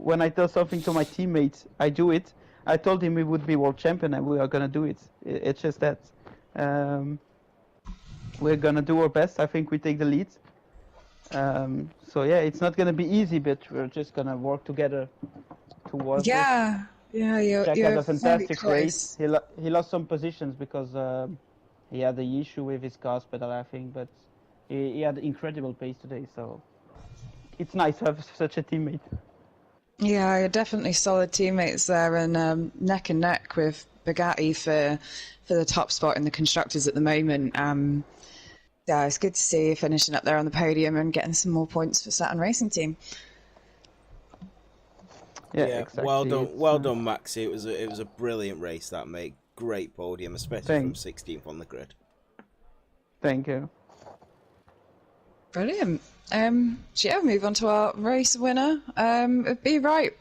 When I tell something to my teammates, I do it. I told him we would be world champion and we are gonna do it. It's just that we're gonna do our best. I think we take the lead. So yeah, it's not gonna be easy, but we're just gonna work together towards it. Yeah, you're Jack had a fantastic very race. close. He lost some positions because he had the issue with his gas pedal, I think, but he had incredible pace today. So it's nice to have such a teammate. Yeah, you're definitely solid teammates there, and neck and neck with Bugatti for the top spot in the constructors at the moment. Yeah, it's good to see you finishing up there on the podium and getting some more points for Saturn Racing Team. Yeah, exactly. Well done, Maxi. It was a brilliant race, that, mate. Great podium, especially from 16th on the grid. Thank you. Brilliant. So yeah, move on to our race winner. Be right.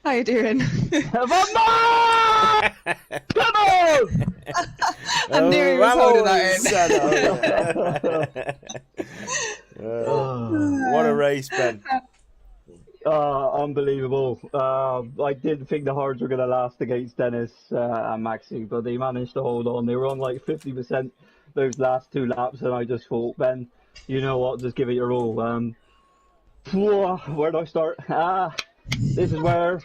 How you doing? Come on! I knew he was holding that in. What a race, Ben. Unbelievable. I didn't think the hards were going to last against Dennis and Maxi, but they managed to hold on. They were on like 50% those last two laps, and I just thought, Ben, you know what, just give it your all. Where do I start? This is where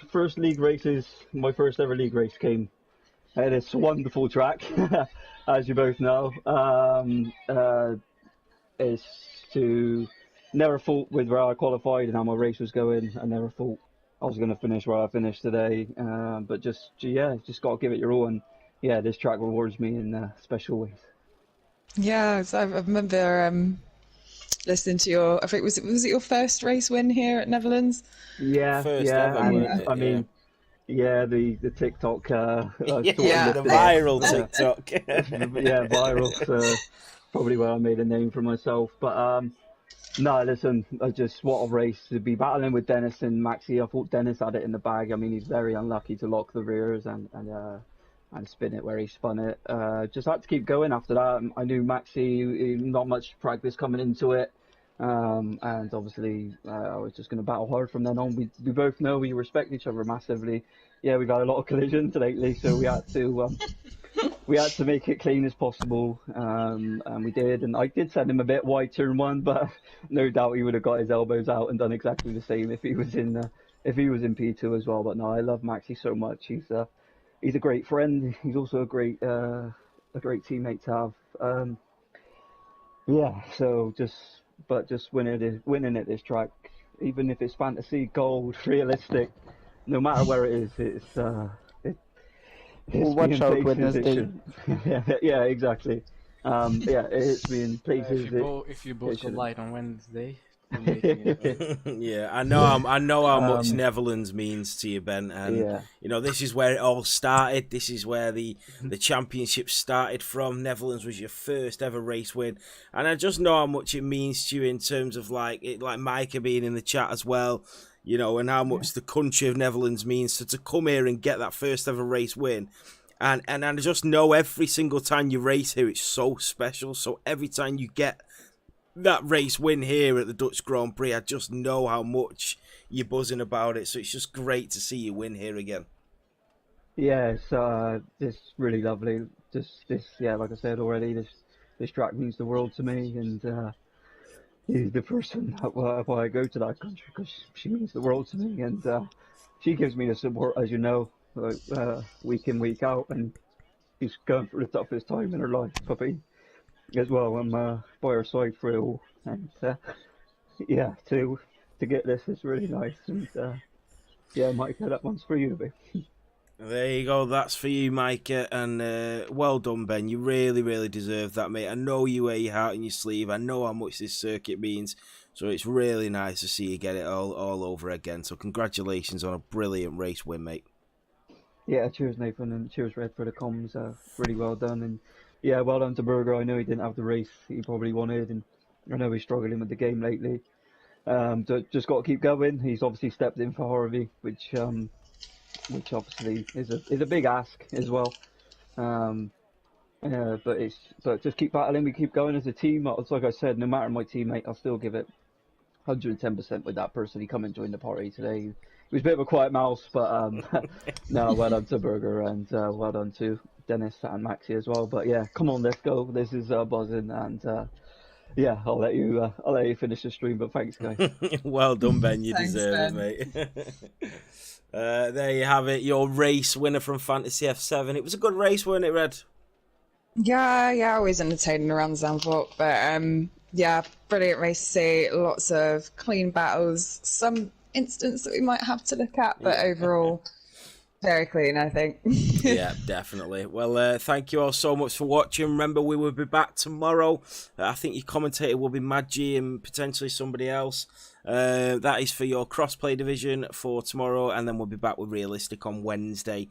my first ever league race came. And it's a wonderful track, as you both know. It's to never thought with where I qualified and how my race was going. I never thought I was going to finish where I finished today. But just got to give it your all. And yeah, this track rewards me in special ways. Yeah, so I remember listening to your. I think was it your first race win here at Netherlands? Yeah, First yeah. ever, wasn't it? I mean, yeah, the TikTok. The viral TikTok. Yeah, viral. Probably where I made a name for myself. But no, listen, what a race to be battling with Dennis and Maxi. I thought Dennis had it in the bag. I mean, he's very unlucky to lock the rears and spin it where he spun it. Just had to keep going after that. I knew Maxi, not much practice coming into it. And obviously, I was just going to battle hard from then on. We both know we respect each other massively. Yeah, we've had a lot of collisions lately, so we had to make it clean as possible, and we did. And I did send him a bit wide turn one, but no doubt he would have got his elbows out and done exactly the same if he was in P2 as well. But no, I love Maxi so much. He's a great friend. He's also a great teammate to have. Yeah, so just winning at this track, even if it's fantasy, gold, realistic, no matter where it is, it's Watch being out places it Wednesday. should. Yeah, exactly. Yeah, it's being places If you both it shouldn't. collide on Wednesday, you're making it. Yeah, I know how much Um, Netherlands means to you, Ben, and Yeah. you know this is where it all started. This is where the championship started from. Netherlands was your first ever race win, and I just know how much it means to you in terms of like Micah being in the chat as well. You know, and how much the country of Netherlands means to come here and get that first ever race win. And I just know every single time you race here, it's so special. So every time you get that race win here at the Dutch Grand Prix, I just know how much you're buzzing about it. So it's just great to see you win here again. Yeah, it's really lovely. Yeah, like I said already, this track means the world to me, and he's the person why I go to that country, because she means the world to me, and she gives me the support, as you know, like, week in, week out, and she's going through the toughest time in her life, puppy, as well. I'm by her side through it all, and yeah, to get this is really nice, and yeah, Micah, that one's for you, babe. There you go. That's for you, Micah. And well done, Ben. You really, really deserve that, mate. I know you wear your heart on your sleeve. I know how much this circuit means. So it's really nice to see you get it all over again. So congratulations on a brilliant race win, mate. Yeah, cheers, Nathan, and cheers, Red, for the comms. Really well done, and yeah, well done to Berger. I know he didn't have the race he probably wanted, and I know he's struggling with the game lately. Just got to keep going. He's obviously stepped in for Harvey, which obviously is a big ask as well. But just keep battling. We keep going as a team. Like I said, no matter my teammate, I'll still give it 110% with that person. He come and joined the party today. He was a bit of a quiet mouse, but no, well done to Berger, and well done to Dennis and Maxi as well. But yeah, come on, let's go. This is buzzing, and yeah, I'll let you finish the stream. But thanks, guys. Well done, Ben. You Thanks, deserve Ben. it, mate. There you have it. Your race winner from Fantasy F7. It was a good race, wasn't it, Red? Yeah, always entertaining around Zandvoort, but yeah, brilliant race to see. Lots of clean battles, some incidents that we might have to look at, but overall, very clean, I think. Yeah, definitely. Well, thank you all so much for watching. Remember, we will be back tomorrow. I think your commentator will be Maggie and potentially somebody else. That is for your crossplay division for tomorrow, and then we'll be back with Realistic on Wednesday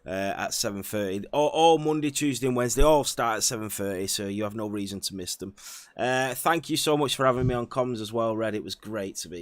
at 7:30. All Monday, Tuesday, and Wednesday all start at 7:30, so you have no reason to miss them. Thank you so much for having me on comms as well, Red. It was great to be